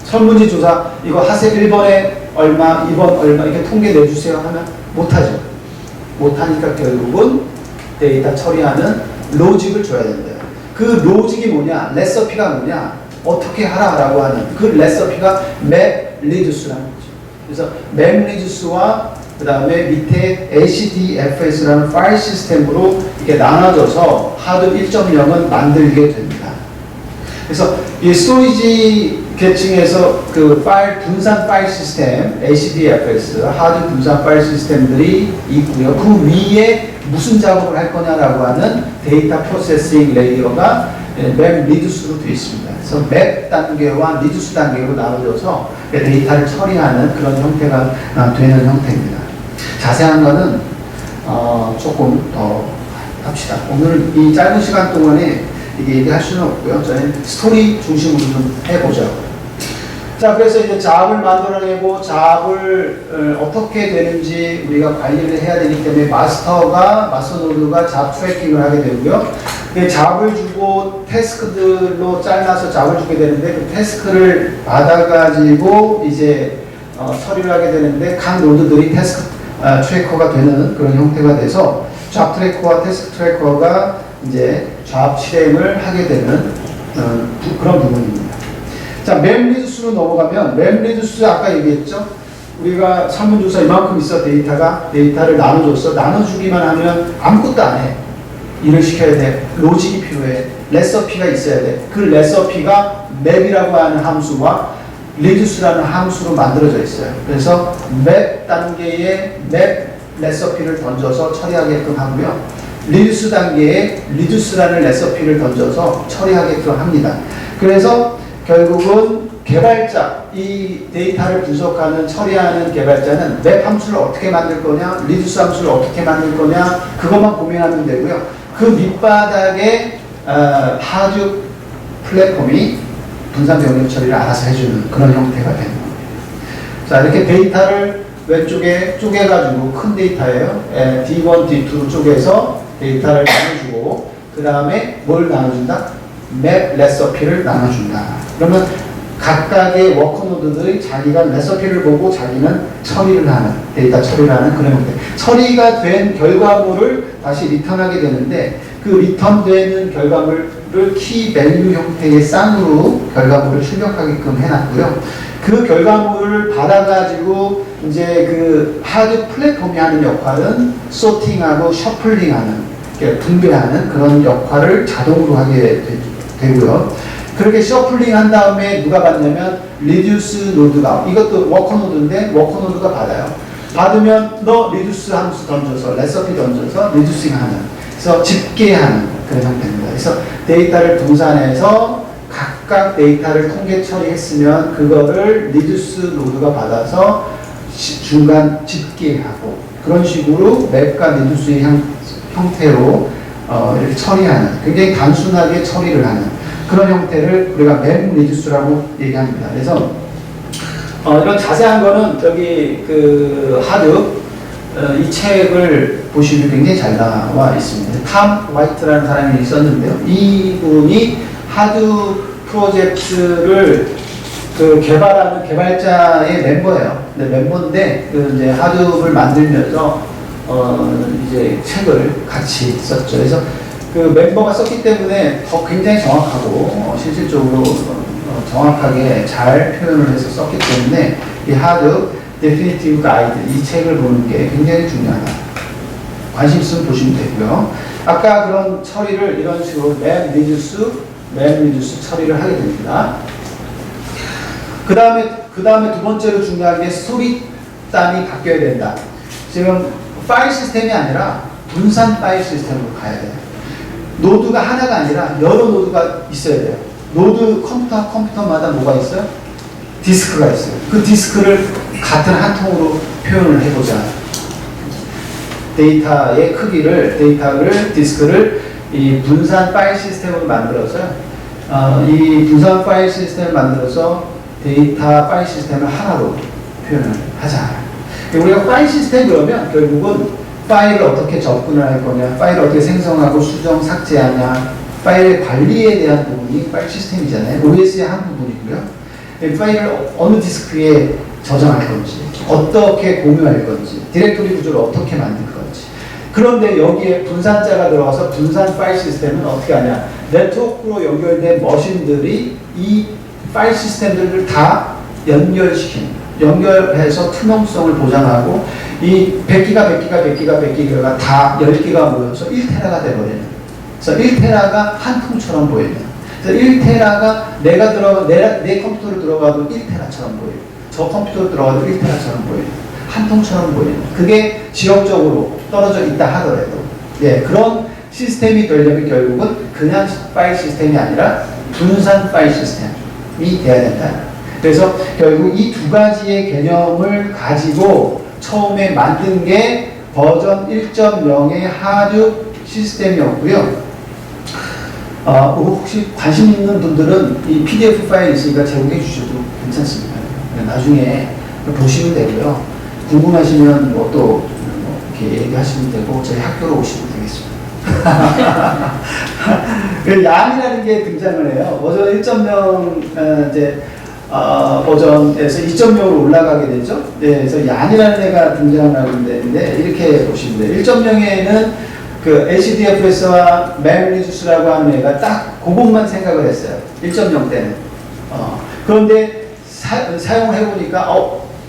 설문지 조사 이거 하세요. 1번에 얼마, 2번 얼마 이렇게 통계 내주세요 하면 못하죠. 못하니까 결국은 데이터 처리하는 로직을 줘야 된대요. 그 로직이 뭐냐? 레시피가 뭐냐? 어떻게 하라라고 하는 그 레시피가 맵 리듀스라는 거죠. 그래서 맵 리듀스와 그 다음에 밑에 HDFS라는 파일 시스템으로 이렇게 나눠져서 하드 1.0은 만들게 됩니다. 그래서 이 스토리지 계층에서 그 파일 분산 파일 시스템 HDFS 하드 분산 파일 시스템들이 있고요. 그 위에 무슨 작업을 할 거냐라고 하는 데이터 프로세싱 레이어가 맵 리듀스로 되어 있습니다. 그래서 맵 단계와 리듀스 단계로 나눠져서 데이터를 처리하는 그런 형태가 되는 형태입니다. 자세한 거는 조금 더 합시다. 오늘 이 짧은 시간 동안에 이게 얘기할 수는 없고요. 저희는 스토리 중심으로 좀 해보죠. 자, 그래서 이제 잡을 만들어내고 잡을 어떻게 되는지 우리가 관리를 해야 되기 때문에 마스터 노드가 잡 트래킹을 하게 되고요. 잡을 주고 태스크들로 잘라서 잡을 주게 되는데 그 태스크를 받아가지고 이제 처리를 하게 되는데 각 노드들이 태스크 트래커가 되는 그런 형태가 돼서 잡 트래커와 태스크 트래커가 이제 잡 실행을 하게 되는 그런 부분입니다. 자, 맵 리듀스로 넘어가면 맵 리듀스 아까 얘기했죠? 우리가 설문조사 이만큼 있어 데이터를 나눠줬어. 나눠주기만 하면 아무것도 안 해. 일을 시켜야 돼. 로직이 필요해. 레시피가 있어야 돼. 그 레시피가 맵이라고 하는 함수와 리듀스라는 함수로 만들어져 있어요. 그래서 맵 단계에 맵 레시피를 던져서 처리하게끔 하고요. 리듀스 단계에 리듀스라는 레시피를 던져서 처리하게끔 합니다. 그래서 결국은 개발자, 이 데이터를 분석하는, 처리하는 개발자는 맵 함수를 어떻게 만들 거냐, 리듀스 함수를 어떻게 만들 거냐, 그것만 고민하면 되고요. 그 밑바닥에 하드 플랫폼이 분산 병력 처리를 알아서 해주는 그런 형태가 되는 겁니다. 자, 이렇게 데이터를 왼쪽에 쪼개가지고 큰 데이터예요. D1, D2로 쪼개서 데이터를 나눠주고 그 다음에 뭘 나눠준다? 맵 레시피를 나눠준다. 그러면 각각의 워커노드들이 자기가 레시피를 보고 자기는 처리를 하는, 데이터 처리를 하는 그런 형태. 처리가 된 결과물을 다시 리턴하게 되는데 그 리턴되는 결과물을 키 밸류 형태의 쌍으로 결과물을 출력하게끔 해놨고요. 그 결과물을 받아가지고 이제 그 하드 플랫폼이 하는 역할은 소팅하고 셔플링하는, 분배하는 그런 역할을 자동으로 하게 되고요. 그렇게 셔플링 한 다음에 누가 받냐면 리듀스 노드가, 이것도 워커 노드인데 워커 노드가 받아요. 받으면 너 리듀스 함수 던져서 레시피 던져서 리듀싱 하는, 그래서 집계하는 그런 형태입니다. 그래서 데이터를 분산해서 각각 데이터를 통계 처리했으면 그거를 리듀스 노드가 받아서 중간 집계하고 그런 식으로 맵과 리듀스의 형태로 이렇게 처리하는, 굉장히 단순하게 처리를 하는 그런 형태를 우리가 맵 리듀스라고 얘기합니다. 그래서 이런 자세한 거는 저기 그 하드 이 책을 보시면 굉장히 잘 나와 있습니다. 탐 화이트라는 사람이 있었는데요. 이분이 하드 프로젝트를 그 개발하는 개발자의 멤버예요. 멤버인데 그 이제 하드를 만들면서 이제 책을 같이 썼죠. 그래서 그 멤버가 썼기 때문에 더 굉장히 정확하고 실질적으로 정확하게 잘 표현을 해서 썼기 때문에 이 하드 데피니티브 가이드 이 책을 보는 게 굉장히 중요하다. 관심 있으면 보시면 되고요. 아까 그런 처리를 이런 식으로 맵 리듀스 처리를 하게 됩니다. 그 다음에 두 번째로 중요한 게 스토리단이 바뀌어야 된다. 지금 파일 시스템이 아니라 분산 파일 시스템으로 가야 돼요. 노드가 하나가 아니라 여러 노드가 있어야 돼요. 노드 컴퓨터마다 뭐가 있어요? 디스크가 있어요. 그 디스크를 같은 한 통으로 표현을 해보자. 데이터의 크기를, 디스크를 이 분산 파일 시스템으로 만들어서 이 분산 파일 시스템을 만들어서 데이터 파일 시스템을 하나로 표현을 하자. 우리가 파일 시스템 그러면 결국은 파일을 어떻게 접근을 할 거냐, 파일을 어떻게 생성하고 수정, 삭제하냐, 파일의 관리에 대한 부분이 파일 시스템이잖아요. OS의 한 부분이고요. 파일을 어느 디스크에 저장할 건지, 어떻게 공유할 건지, 디렉토리 구조를 어떻게 만들 건지. 그런데 여기에 분산자가 들어가서 분산 파일 시스템은 어떻게 하냐. 네트워크로 연결된 머신들이 이 파일 시스템들을 다 연결해서 투명성을 보장하고 이 100기가 다 10기가 모여서 1테라가 돼버리는. 그래서 1테라가 한 통처럼 보이는. 그래서 1테라가 내 컴퓨터로 들어가도 1테라처럼 보이고 저 컴퓨터로 들어가도 1테라처럼 보이는. 한 통처럼 보이는. 그게 지역적으로 떨어져 있다 하더라도 그런 시스템이 되려면 결국은 그냥 파일 시스템이 아니라 분산 파일 시스템이 돼야 된다. 그래서 결국 이 두 가지의 개념을 가지고 처음에 만든 게 버전 1.0의 하드 시스템이었고요. 혹시 관심 있는 분들은 이 PDF 파일 있으니까 제공해 주셔도 괜찮습니다. 나중에 보시면 되고요. 궁금하시면 또 이렇게 얘기하시면 되고 저희 학교로 오시면 되겠습니다. 양이라는 게 등장을 해요. 버전 1.0 이제 버전에서 2.0으로 올라가게 되죠. 그래서 양이라는 애가 등장을 하게 되는데 이렇게 보시면 돼요. 1.0에는 그 HDFS와 맵리듀스라고 하는 애가 딱 그것만 생각을 했어요. 1.0 때는. 그런데 사용을 해보니까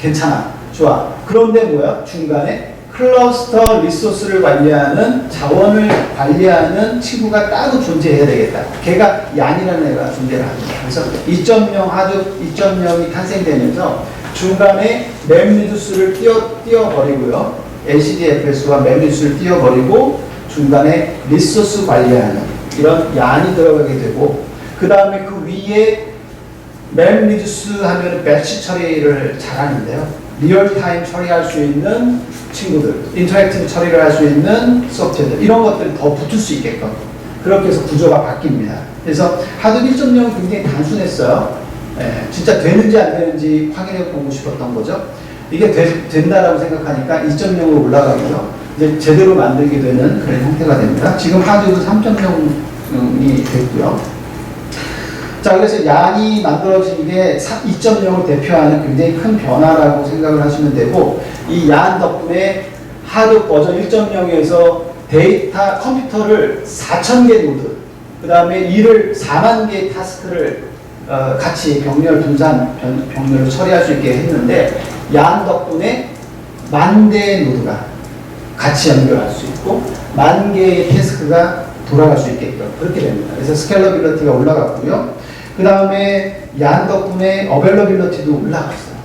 괜찮아, 좋아. 그런데 뭐야? 중간에 클러스터 리소스를 관리하는, 자원을 관리하는 친구가 따로 존재해야 되겠다. 걔가 얀이라는 애가 존재를 합니다. 그래서 2.0 하드 2.0이 탄생되면서 중간에 맵리듀스를 띄워버리고요. HDFS와 맵리듀스를 띄워버리고 중간에 리소스 관리하는 이런 얀이 들어가게 되고, 그 다음에 그 위에 맵리듀스 하면 배치 처리를 잘하는데요. 리얼타임 처리할 수 있는 친구들, 인터랙티브 처리를 할 수 있는 소프트웨어들, 이런 것들이 더 붙을 수 있게끔 그렇게 해서 구조가 바뀝니다. 그래서 하드 1.0은 굉장히 단순했어요. 진짜 되는지 안 되는지 확인해 보고 싶었던 거죠. 이게 된다라고 생각하니까 2.0으로 올라가고요. 이제 제대로 만들게 되는 그런 형태가 됩니다. 지금 하드도 3.0이 됐고요. 자, 그래서 얀이 만들어진 게 2.0을 대표하는 굉장히 큰 변화라고 생각을 하시면 되고, 이 얀 덕분에 하드 버전 1.0에서 데이터 컴퓨터를 4,000개 노드, 그 다음에 일을 4만 개의 타스크를 같이 병렬을 처리할 수 있게 했는데, 얀 덕분에 10,000개의 노드가 같이 연결할 수 있고 10,000개의 태스크가 돌아갈 수 있게끔 그렇게 됩니다. 그래서 스케일러빌리티가 올라갔고요. 그 다음에 얀 덕분에 어벨러빌리티도 올라갔어요.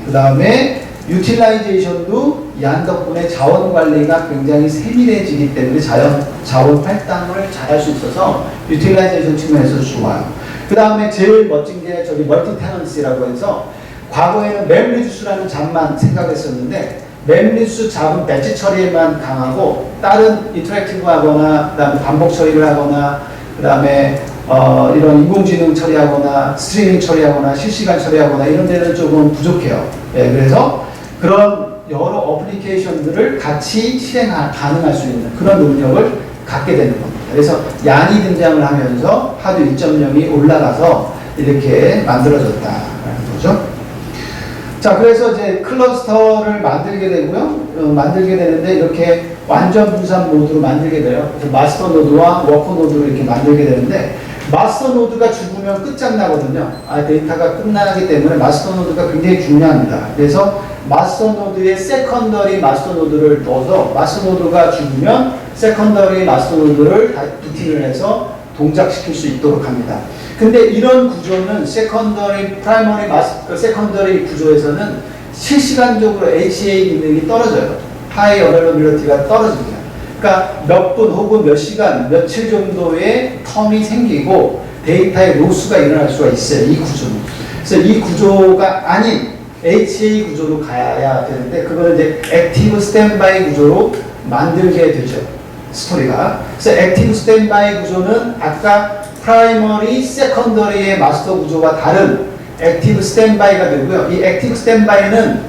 그 다음에 유틸라이제이션도 얀 덕분에 자원 관리가 굉장히 세밀해지기 때문에 자원 할당을 잘할 수 있어서 유틸라이제이션 측면에서 좋아요. 그 다음에 제일 멋진 게 저기 멀티 테넌시라고 해서 과거에는 맵리듀스라는 잡만 생각했었는데 맵리듀스 잡은 배치 처리에만 강하고 다른 인터랙티브 하거나 그다음에 반복 처리를 하거나 그다음에 이런 인공지능 처리하거나 스트리밍 처리하거나 실시간 처리하거나 이런 데는 조금 부족해요. 예, 그래서 그런 여러 어플리케이션들을 같이 가능할 수 있는 그런 능력을 갖게 되는 겁니다. 그래서 얀이 등장을 하면서 하드 2.0이 올라가서 이렇게 만들어졌다라는 거죠. 자, 그래서 이제 클러스터를 만들게 되고요. 만들게 되는데 이렇게 완전 분산 노드로 만들게 돼요. 그래서 마스터 노드와 워커 노드로 이렇게 만들게 되는데 마스터 노드가 죽으면 끝장나거든요. 데이터가 끝나기 때문에 마스터 노드가 굉장히 중요합니다. 그래서 마스터 노드에 세컨더리 마스터 노드를 넣어서 마스터 노드가 죽으면 세컨더리 마스터 노드를 다 부팅을 해서 동작시킬 수 있도록 합니다. 근데 이런 구조는 세컨더리, 프라이머리, 세컨더리 구조에서는 실시간적으로 HA 기능이 떨어져요. 하이 어벨러빌리티가 떨어집니다. 그러니까 몇 분 혹은 몇 시간, 며칠 정도의 텀이 생기고 데이터의 로스가 일어날 수가 있어요. 이 구조는. 그래서 이 구조가 아닌 HA 구조로 가야 되는데 그거는 이제 액티브 스탠바이 구조로 만들게 되죠. 스토리가. 그래서 액티브 스탠바이 구조는 아까 프라이머리, 세컨더리의 마스터 구조와 다른 액티브 스탠바이가 되고요. 이 액티브 스탠바이는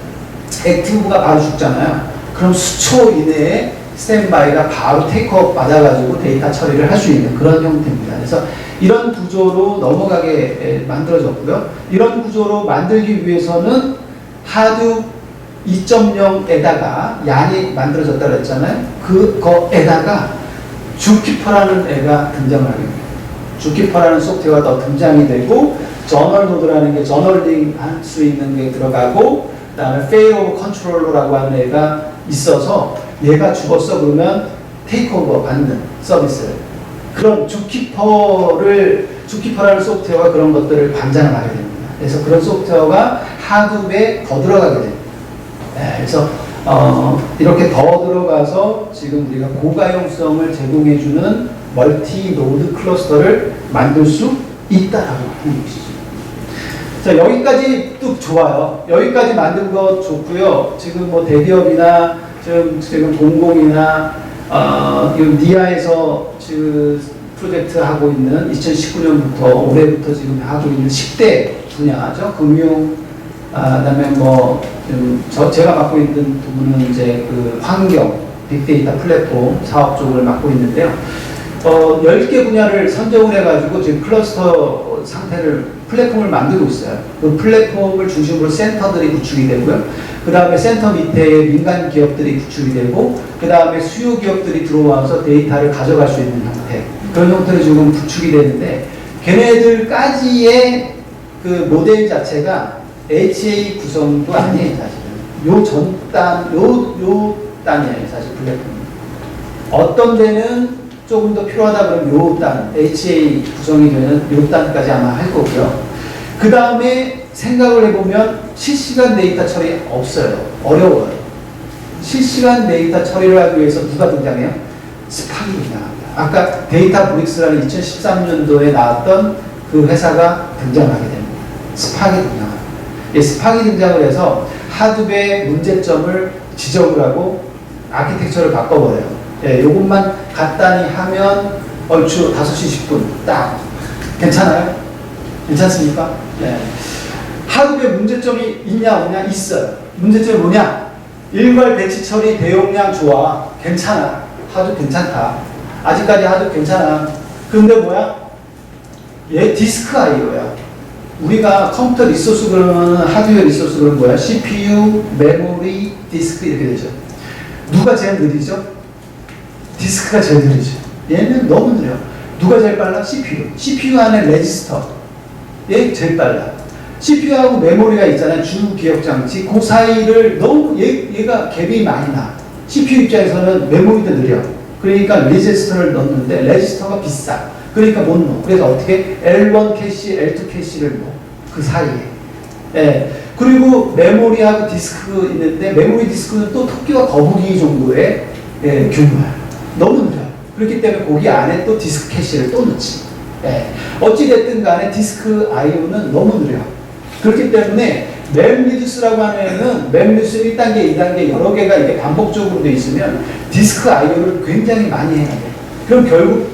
액티브가 바로 죽잖아요. 그럼 수초 이내에 스탠바이가 바로 테이크업 받아가지고 데이터 처리를 할 수 있는 그런 형태입니다. 그래서 이런 구조로 넘어가게 만들어졌고요. 이런 구조로 만들기 위해서는 하드 2.0에다가 얀이 만들어졌다고 했잖아요. 그거에다가 주키퍼라는 애가 등장을 하게 됩니다. 주키퍼라는 소프트웨어가 더 등장이 되고 저널 노드라는 게 저널링 할 수 있는 게 들어가고 그 다음에 페일오버 컨트롤러라고 하는 애가 있어서 얘가 죽었어 그러면 테이크오버 받는 서비스 그런 주키퍼라는 소프트웨어가 그런 것들을 관장을 하게 됩니다. 그래서 그런 소프트웨어가 하드에 더 들어가게 됩니다. 네, 그래서 이렇게 더 들어가서 지금 우리가 고가용성을 제공해주는 멀티 노드 클러스터를 만들 수 있다라고 하는 것이죠. 자, 여기까지 또 좋아요. 여기까지 만든 거 좋고요. 지금 뭐 대기업이나 지금 공공이나 니아에서 지금 프로젝트 하고 있는 2019년부터 올해부터 지금 하고 있는 10대 분야죠. 금융, 그다음에 뭐 제가 맡고 있는 부분은 이제 그 환경, 빅데이터 플랫폼 사업 쪽을 맡고 있는데요. 10개 분야를 선정을 해가지고 지금 클러스터 상태를 플랫폼을 만들고 있어요. 그 플랫폼을 중심으로 센터들이 구축이 되고요. 그 다음에 센터 밑에 민간 기업들이 구축이 되고 그 다음에 수요 기업들이 들어와서 데이터를 가져갈 수 있는 형태 그런 형태로 지금 구축이 되는데 걔네들까지의 그 모델 자체가 HA 구성도 아니에요. 사실은 요 단이에요. 사실 플랫폼 어떤 데는 조금 더 필요하다 그러면 요 단, HA 구성이 되는 요 단까지 아마 할 거고요. 그 다음에 생각을 해보면 실시간 데이터 처리 없어요. 어려워요. 실시간 데이터 처리를 하기 위해서 누가 등장해요? 스파기 등장합니다. 아까 데이터 브릭스라는 2013년도에 나왔던 그 회사가 등장하게 됩니다. 스파기 등장합니다. 스파기 등장을 해서 하드웨어 문제점을 지적을 하고 아키텍처를 바꿔버려요. 예, 요것만 간단히 하면 얼추 5시 10분 딱 괜찮아요? 괜찮습니까? 예. 하드웨어 문제점이 있냐 없냐? 있어요. 문제점이 뭐냐? 일괄 배치 처리 대용량 좋아. 괜찮아. 하드 괜찮다. 아직까지 하드 괜찮아. 근데 뭐야? 얘 디스크 IO야. 우리가 컴퓨터 리소스 그러면 하드웨어 리소스 그러면 뭐야? CPU, 메모리, 디스크 이렇게 되죠. 누가 제일 느리죠? 디스크가 제일 느리죠. 얘는 너무 느려. 누가 제일 빨라? CPU. CPU 안에 레지스터. 얘 제일 빨라. CPU하고 메모리가 있잖아요. 주 기억 장치. 그 사이를 너무 얘가 갭이 많이 나. CPU 입장에서는 메모리도 느려. 그러니까 레지스터를 넣는데 레지스터가 비싸. 그러니까 못 넣어. 그래서 어떻게 L1 캐시, L2 캐시를 넣어. 그 사이에. 예. 그리고 메모리하고 디스크 있는데 메모리 디스크는 또 토끼와 거북이 정도의 규모야. 너무 느려. 그렇기 때문에 거기 안에 또 디스크 캐시를 또 넣지. 어찌됐든 간에 디스크 IO는 너무 느려. 그렇기 때문에 멤리듀스라고 하는 애는 멤리듀스 1단계, 2단계 여러 개가 이게 반복적으로 돼 있으면 디스크 IO를 굉장히 많이 해야 돼. 그럼 결국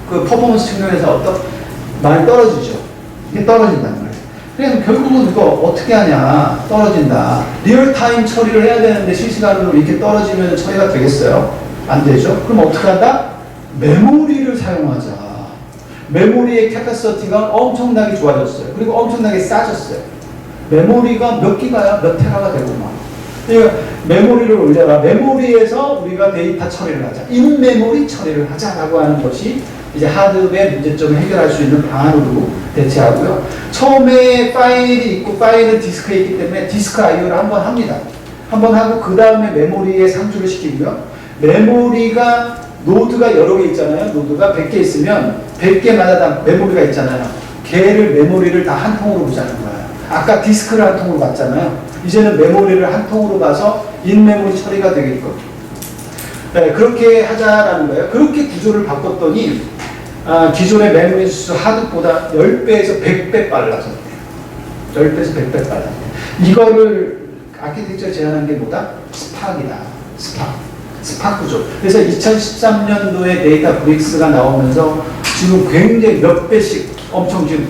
그 퍼포먼스 측면에서 많이 떨어지죠. 이게 떨어진다는 거예요. 그래서 결국은 이거 어떻게 하냐. 떨어진다. 리얼타임 처리를 해야 되는데 실시간으로 이렇게 떨어지면 처리가 되겠어요? 안 되죠. 그럼 어떻게 한다? 메모리를 사용하자. 메모리의 캐파시티가 엄청나게 좋아졌어요. 그리고 엄청나게 싸졌어요. 메모리가 몇 기가야? 몇 테라가 되고 막. 그러니까 메모리를 올려라. 메모리에서 우리가 데이터 처리를 하자. 인메모리 처리를 하자라고 하는 것이 이제 하드웨어 문제점을 해결할 수 있는 방안으로 대체하고요. 처음에 파일이 있고 파일은 디스크에 있기 때문에 디스크 IO를 한번 합니다. 한번 하고 그 다음에 메모리에 상주를 시키고요. 메모리가 노드가 여러 개 있잖아요. 노드가 100개 있으면 100개마다 다 메모리가 있잖아요. 걔를 메모리를 다 한 통으로 보자는 거예요. 아까 디스크를 한 통으로 봤잖아요. 이제는 메모리를 한 통으로 봐서 인메모리 처리가 되게끔. 네, 그렇게 하자라는 거예요. 그렇게 구조를 바꿨더니 기존의 메모리 수 하드보다 10배에서 100배 빨라졌대요. 10배에서 100배 빨라졌대요. 이거를 아키텍처에 제안한 게 뭐다? 스팍이다. 스팍 구조. 그래서 2013년도에 데이터 브릭스가 나오면서 지금 굉장히 몇 배씩 엄청 지금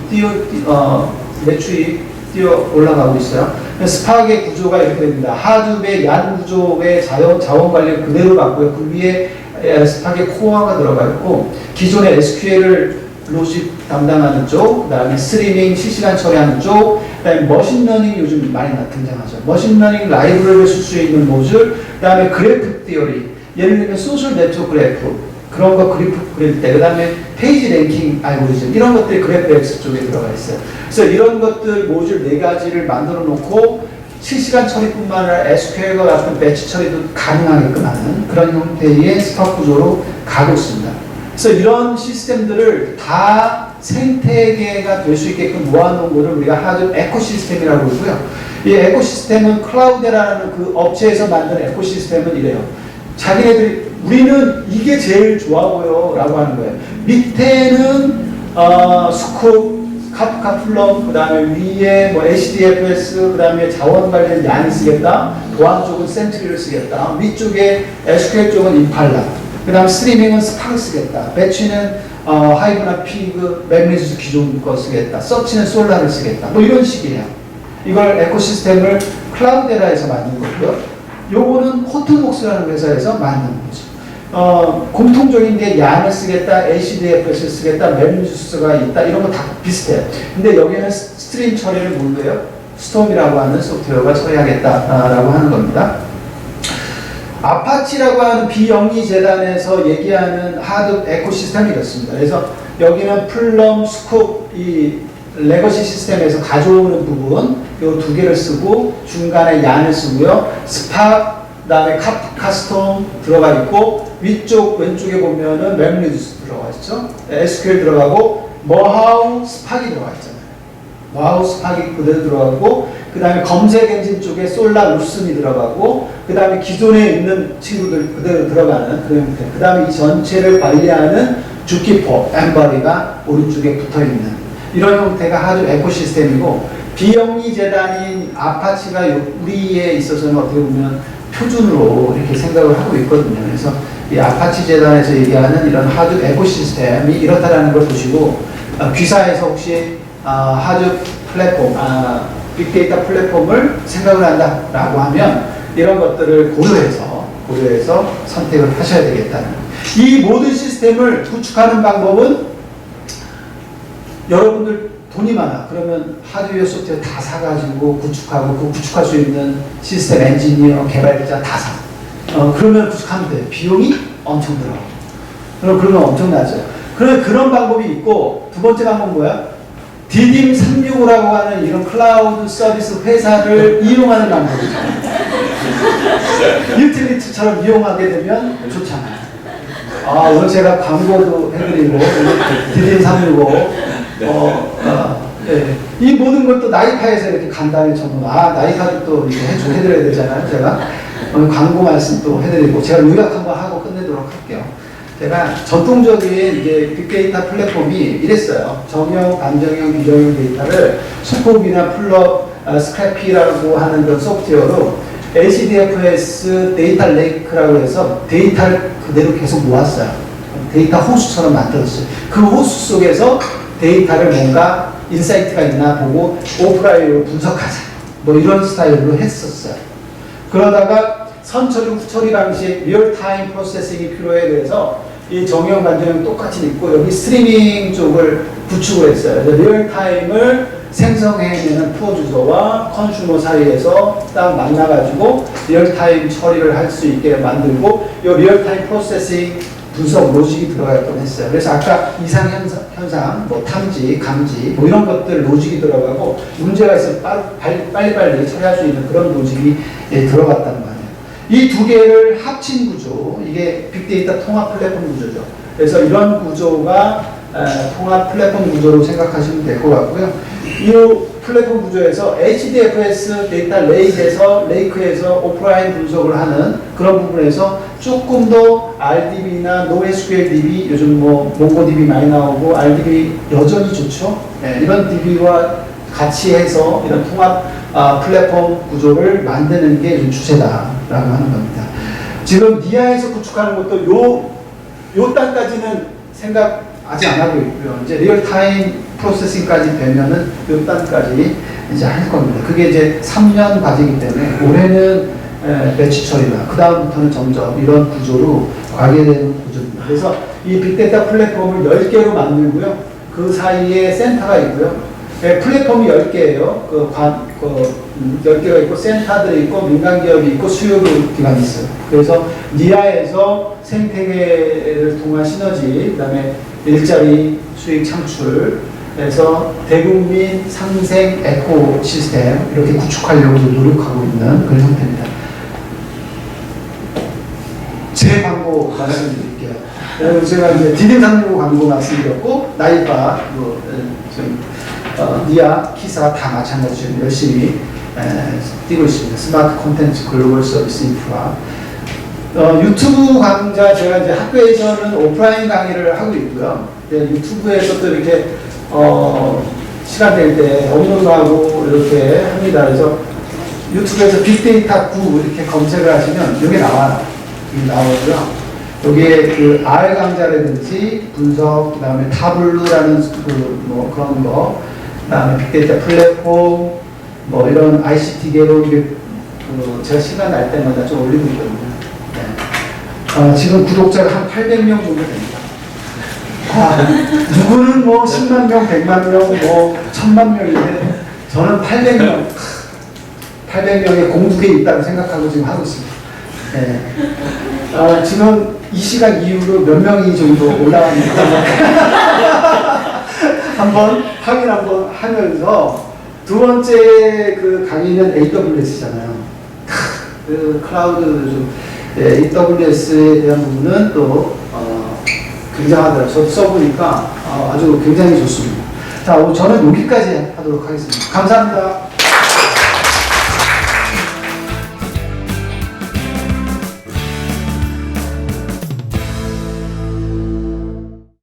매출이 뛰어 올라가고 있어요. 스팍의 구조가 이렇게 됩니다. 하드웨어 얀 구조의 자원 관리를 그대로 받고요. 그 위에 스팍의 코어가 들어가 있고 기존의 SQL을 로직 담당하는 쪽, 그 다음에 스트리밍 실시간 처리하는 쪽, 그 다음에 머신러닝 요즘 많이 등장하죠. 머신러닝 라이브러리를 쓸 수 있는 모듈, 그 다음에 그래프 티어리, 예를 들면 소셜 네트워크 그래프, 그런 거 그래프 그릴 때, 그 다음에 페이지 랭킹 알고리즘, 이런 것들이 그래프엑스 쪽에 들어가 있어요. 그래서 이런 것들 모듈 4가지를 만들어 놓고 실시간 처리뿐만 아니라 SQL과 같은 배치 처리도 가능하게끔 하는 그런 형태의 스팍 구조로 가고 있습니다. 그래서 이런 시스템들을 다 생태계가 될 수 있게끔 모아놓은 것을 우리가 하드 에코시스템이라고 그러고요. 이 에코시스템은 클라우드라는 그 업체에서 만든 에코시스템은 이래요. 자기네들이 우리는 이게 제일 좋아 보여 라고 하는 거예요. 밑에는 스쿱, 카프카 플럼, 그 다음에 위에 뭐 HDFS, 그 다음에 자원 관련 얀 쓰겠다. 보안 쪽은 센트리를 쓰겠다. 위쪽에 SQL 쪽은 임팔라. 그 다음 스트리밍은 스팍을 쓰겠다. 배치는 하이브나 피그, 맵리스 기존 거 쓰겠다. 서치는 솔라를 쓰겠다. 뭐 이런 식이에요. 이걸 에코시스템을 클라우데라에서 만든 거고요. 요거는 호트웍스라는 회사에서 만든 거죠. 공통적인 게 얀을 쓰겠다, HDFS를 쓰겠다, 맵리스가 있다, 이런 거 다 비슷해요. 근데 여기는 스트림 처리를 뭘로 해요? 스톰이라고 하는 소프트웨어가 처리하겠다라고 하는 겁니다. 아파치라고 하는 비영리 재단에서 얘기하는 하드 에코시스템이 이렇습니다. 그래서 여기는 플럼, 스쿱, 이 레거시 시스템에서 가져오는 부분, 요 2개를 쓰고 중간에 얀을 쓰고요. 스팍, 그다음에 카스톰 들어가 있고 위쪽 왼쪽에 보면은 맵리듀스 들어가 있죠. SQL 들어가고 머하우 스팍이 들어가 있잖아요. 머하우 스팍이 그대로 들어가고 그 다음에 검색 엔진 쪽에 솔라 루슨이 들어가고 그 다음에 기존에 있는 친구들 그대로 들어가는 그런 형태. 그 다음에 이 전체를 관리하는 주키퍼, 엠버리가 오른쪽에 붙어있는 이런 형태가 아주 에코시스템이고 비영리 재단인 아파치가 우리에 있어서는 어떻게 보면 표준으로 이렇게 생각을 하고 있거든요. 그래서 이 아파치 재단에서 얘기하는 이런 하드 에코시스템이 이렇다라는 걸 보시고 귀사에서 혹시 하드 플랫폼, 빅데이터 플랫폼을 생각을 한다라고 하면 이런 것들을 고려해서 선택을 하셔야 되겠다는 이 모든 시스템을 구축하는 방법은 여러분들 돈이 많아. 그러면 하드웨어 소프트웨어 다 사가지고 구축하고 그 구축할 수 있는 시스템 엔지니어, 개발자 다 사. 그러면 구축하면 돼. 비용이 엄청 들어. 그러면 엄청나죠. 그런 방법이 있고 두 번째 방법은 뭐야? 디딤 365라고 하는 이런 클라우드 서비스 회사를 이용하는 방법이죠. 유틸리티처럼 이용하게 되면 좋잖아요. 오늘 제가 광고도 해드리고 디딤 365 네. 이 모든 것도 나이파에서 이렇게 간단히 적어. 나이파도 또 이렇게 해드려야 되잖아요. 제가 오늘 광고 말씀 또 해드리고 제가 요약 한번 하고 끝내도록 할게요. 제가 전통적인 이제 빅데이터 플랫폼이 이랬어요. 정형, 반정형, 비정형 데이터를 스코비나 플럽, 스크래피라고 하는 그런 소프트웨어로 HDFS 데이터 레이크라고 해서 데이터를 그대로 계속 모았어요. 데이터 호수처럼 만들었어요. 그 호수 속에서 데이터를 뭔가 인사이트가 있나 보고 오프라인으로 분석하자. 뭐 이런 스타일로 했었어요. 그러다가 선처리, 후처리 방식, 리얼타임 프로세싱이 필요해. 그래서 이 정형, 반정형 똑같이 있고 여기 스트리밍 쪽을 구축을 했어요. 리얼타임을 생성해내는 프로 주소와 컨슈머 사이에서 딱 만나가지고 리얼타임 처리를 할 수 있게 만들고 이 리얼타임 프로세싱 분석 로직이 들어갈 뻔했어요. 그래서 아까 이상 현상, 뭐 탐지, 감지, 뭐 이런 것들 로직이 들어가고 문제가 있으면 빨리빨리 처리할 수 있는 그런 로직이 들어갔단 말이에요. 이 두 개를 합친 구조, 이게 빅데이터 통합 플랫폼 구조죠. 그래서 이런 구조가 통합 플랫폼 구조로 생각하시면 될 것 같고요. 이 플랫폼 구조에서 HDFS 데이터 레이크에서 오프라인 분석을 하는 그런 부분에서 조금 더 RDB나 NoSQL DB, 요즘 뭐 몽고DB 많이 나오고 RDB 여전히 좋죠. 네, 이런 DB와 같이 해서 이런 통합 플랫폼 구조를 만드는 게 요즘 추세다라고 하는 겁니다. 지금 니아에서 구축하는 것도 요 단까지는 생각 아직 안 하고 있고요. 이제 리얼타임 프로세싱까지 되면은 요 단까지 이제 할 겁니다. 그게 이제 3년 과제이기 때문에 올해는 배치 처리나 그 다음부터는 점점 이런 구조로 가게 되는 구조입니다. 그래서 이 빅데이터 플랫폼을 10개로 만들고요. 그 사이에 센터가 있고요. 플랫폼이 10개예요. 10개가 있고 센터들이 있고 민간기업이 있고 수요기관이 있어요. 그래서 니아에서 생태계를 통한 시너지, 그 다음에 일자리 수익 창출에서 대국민 상생 에코시스템 이렇게 구축하려고 노력하고 있는 그런 형태입니다. 제 광고 말씀드릴게요. 제가 이제 디딤산후 광고 말씀드렸고 나이바 지금 니아, 키사 다 마찬가지로 열심히 뛰고 있습니다. 스마트 콘텐츠 글로벌 서비스 인프라. 유튜브 강좌 제가 이제 학교에서는 오프라인 강의를 하고 있고요. 유튜브에서 또 이렇게 시간 될 때 업로드하고 이렇게 합니다. 그래서 유튜브에서 빅데이터 9 이렇게 검색을 하시면 여기 나와요. 여기 나오고요. 여기에 그 R 강좌라든지 분석, 그 다음에 타블루라는 뭐 그런 거, 그 다음에 빅데이터 플랫폼, 뭐 이런 ICT계로 제가 시간 날 때마다 좀 올리고 있거든요. 네. 지금 구독자가 한 800명 정도 됩니다. 누구는 뭐 10만 명, 100만 명, 뭐 1000만 명인데 저는 800명, 800명의 공국에 있다고 생각하고 지금 하고 있습니다. 네. 지금 이 시간 이후로 몇 명이 정도 올라왔는지 한번 확인 한번 하면서 두 번째 그 강의는 AWS잖아요. 그 클라우드 좀 AWS에 대한 부분은 또 굉장하더라고요. 저도 써보니까 아주 굉장히 좋습니다. 자, 오늘 저는 여기까지 하도록 하겠습니다. 감사합니다.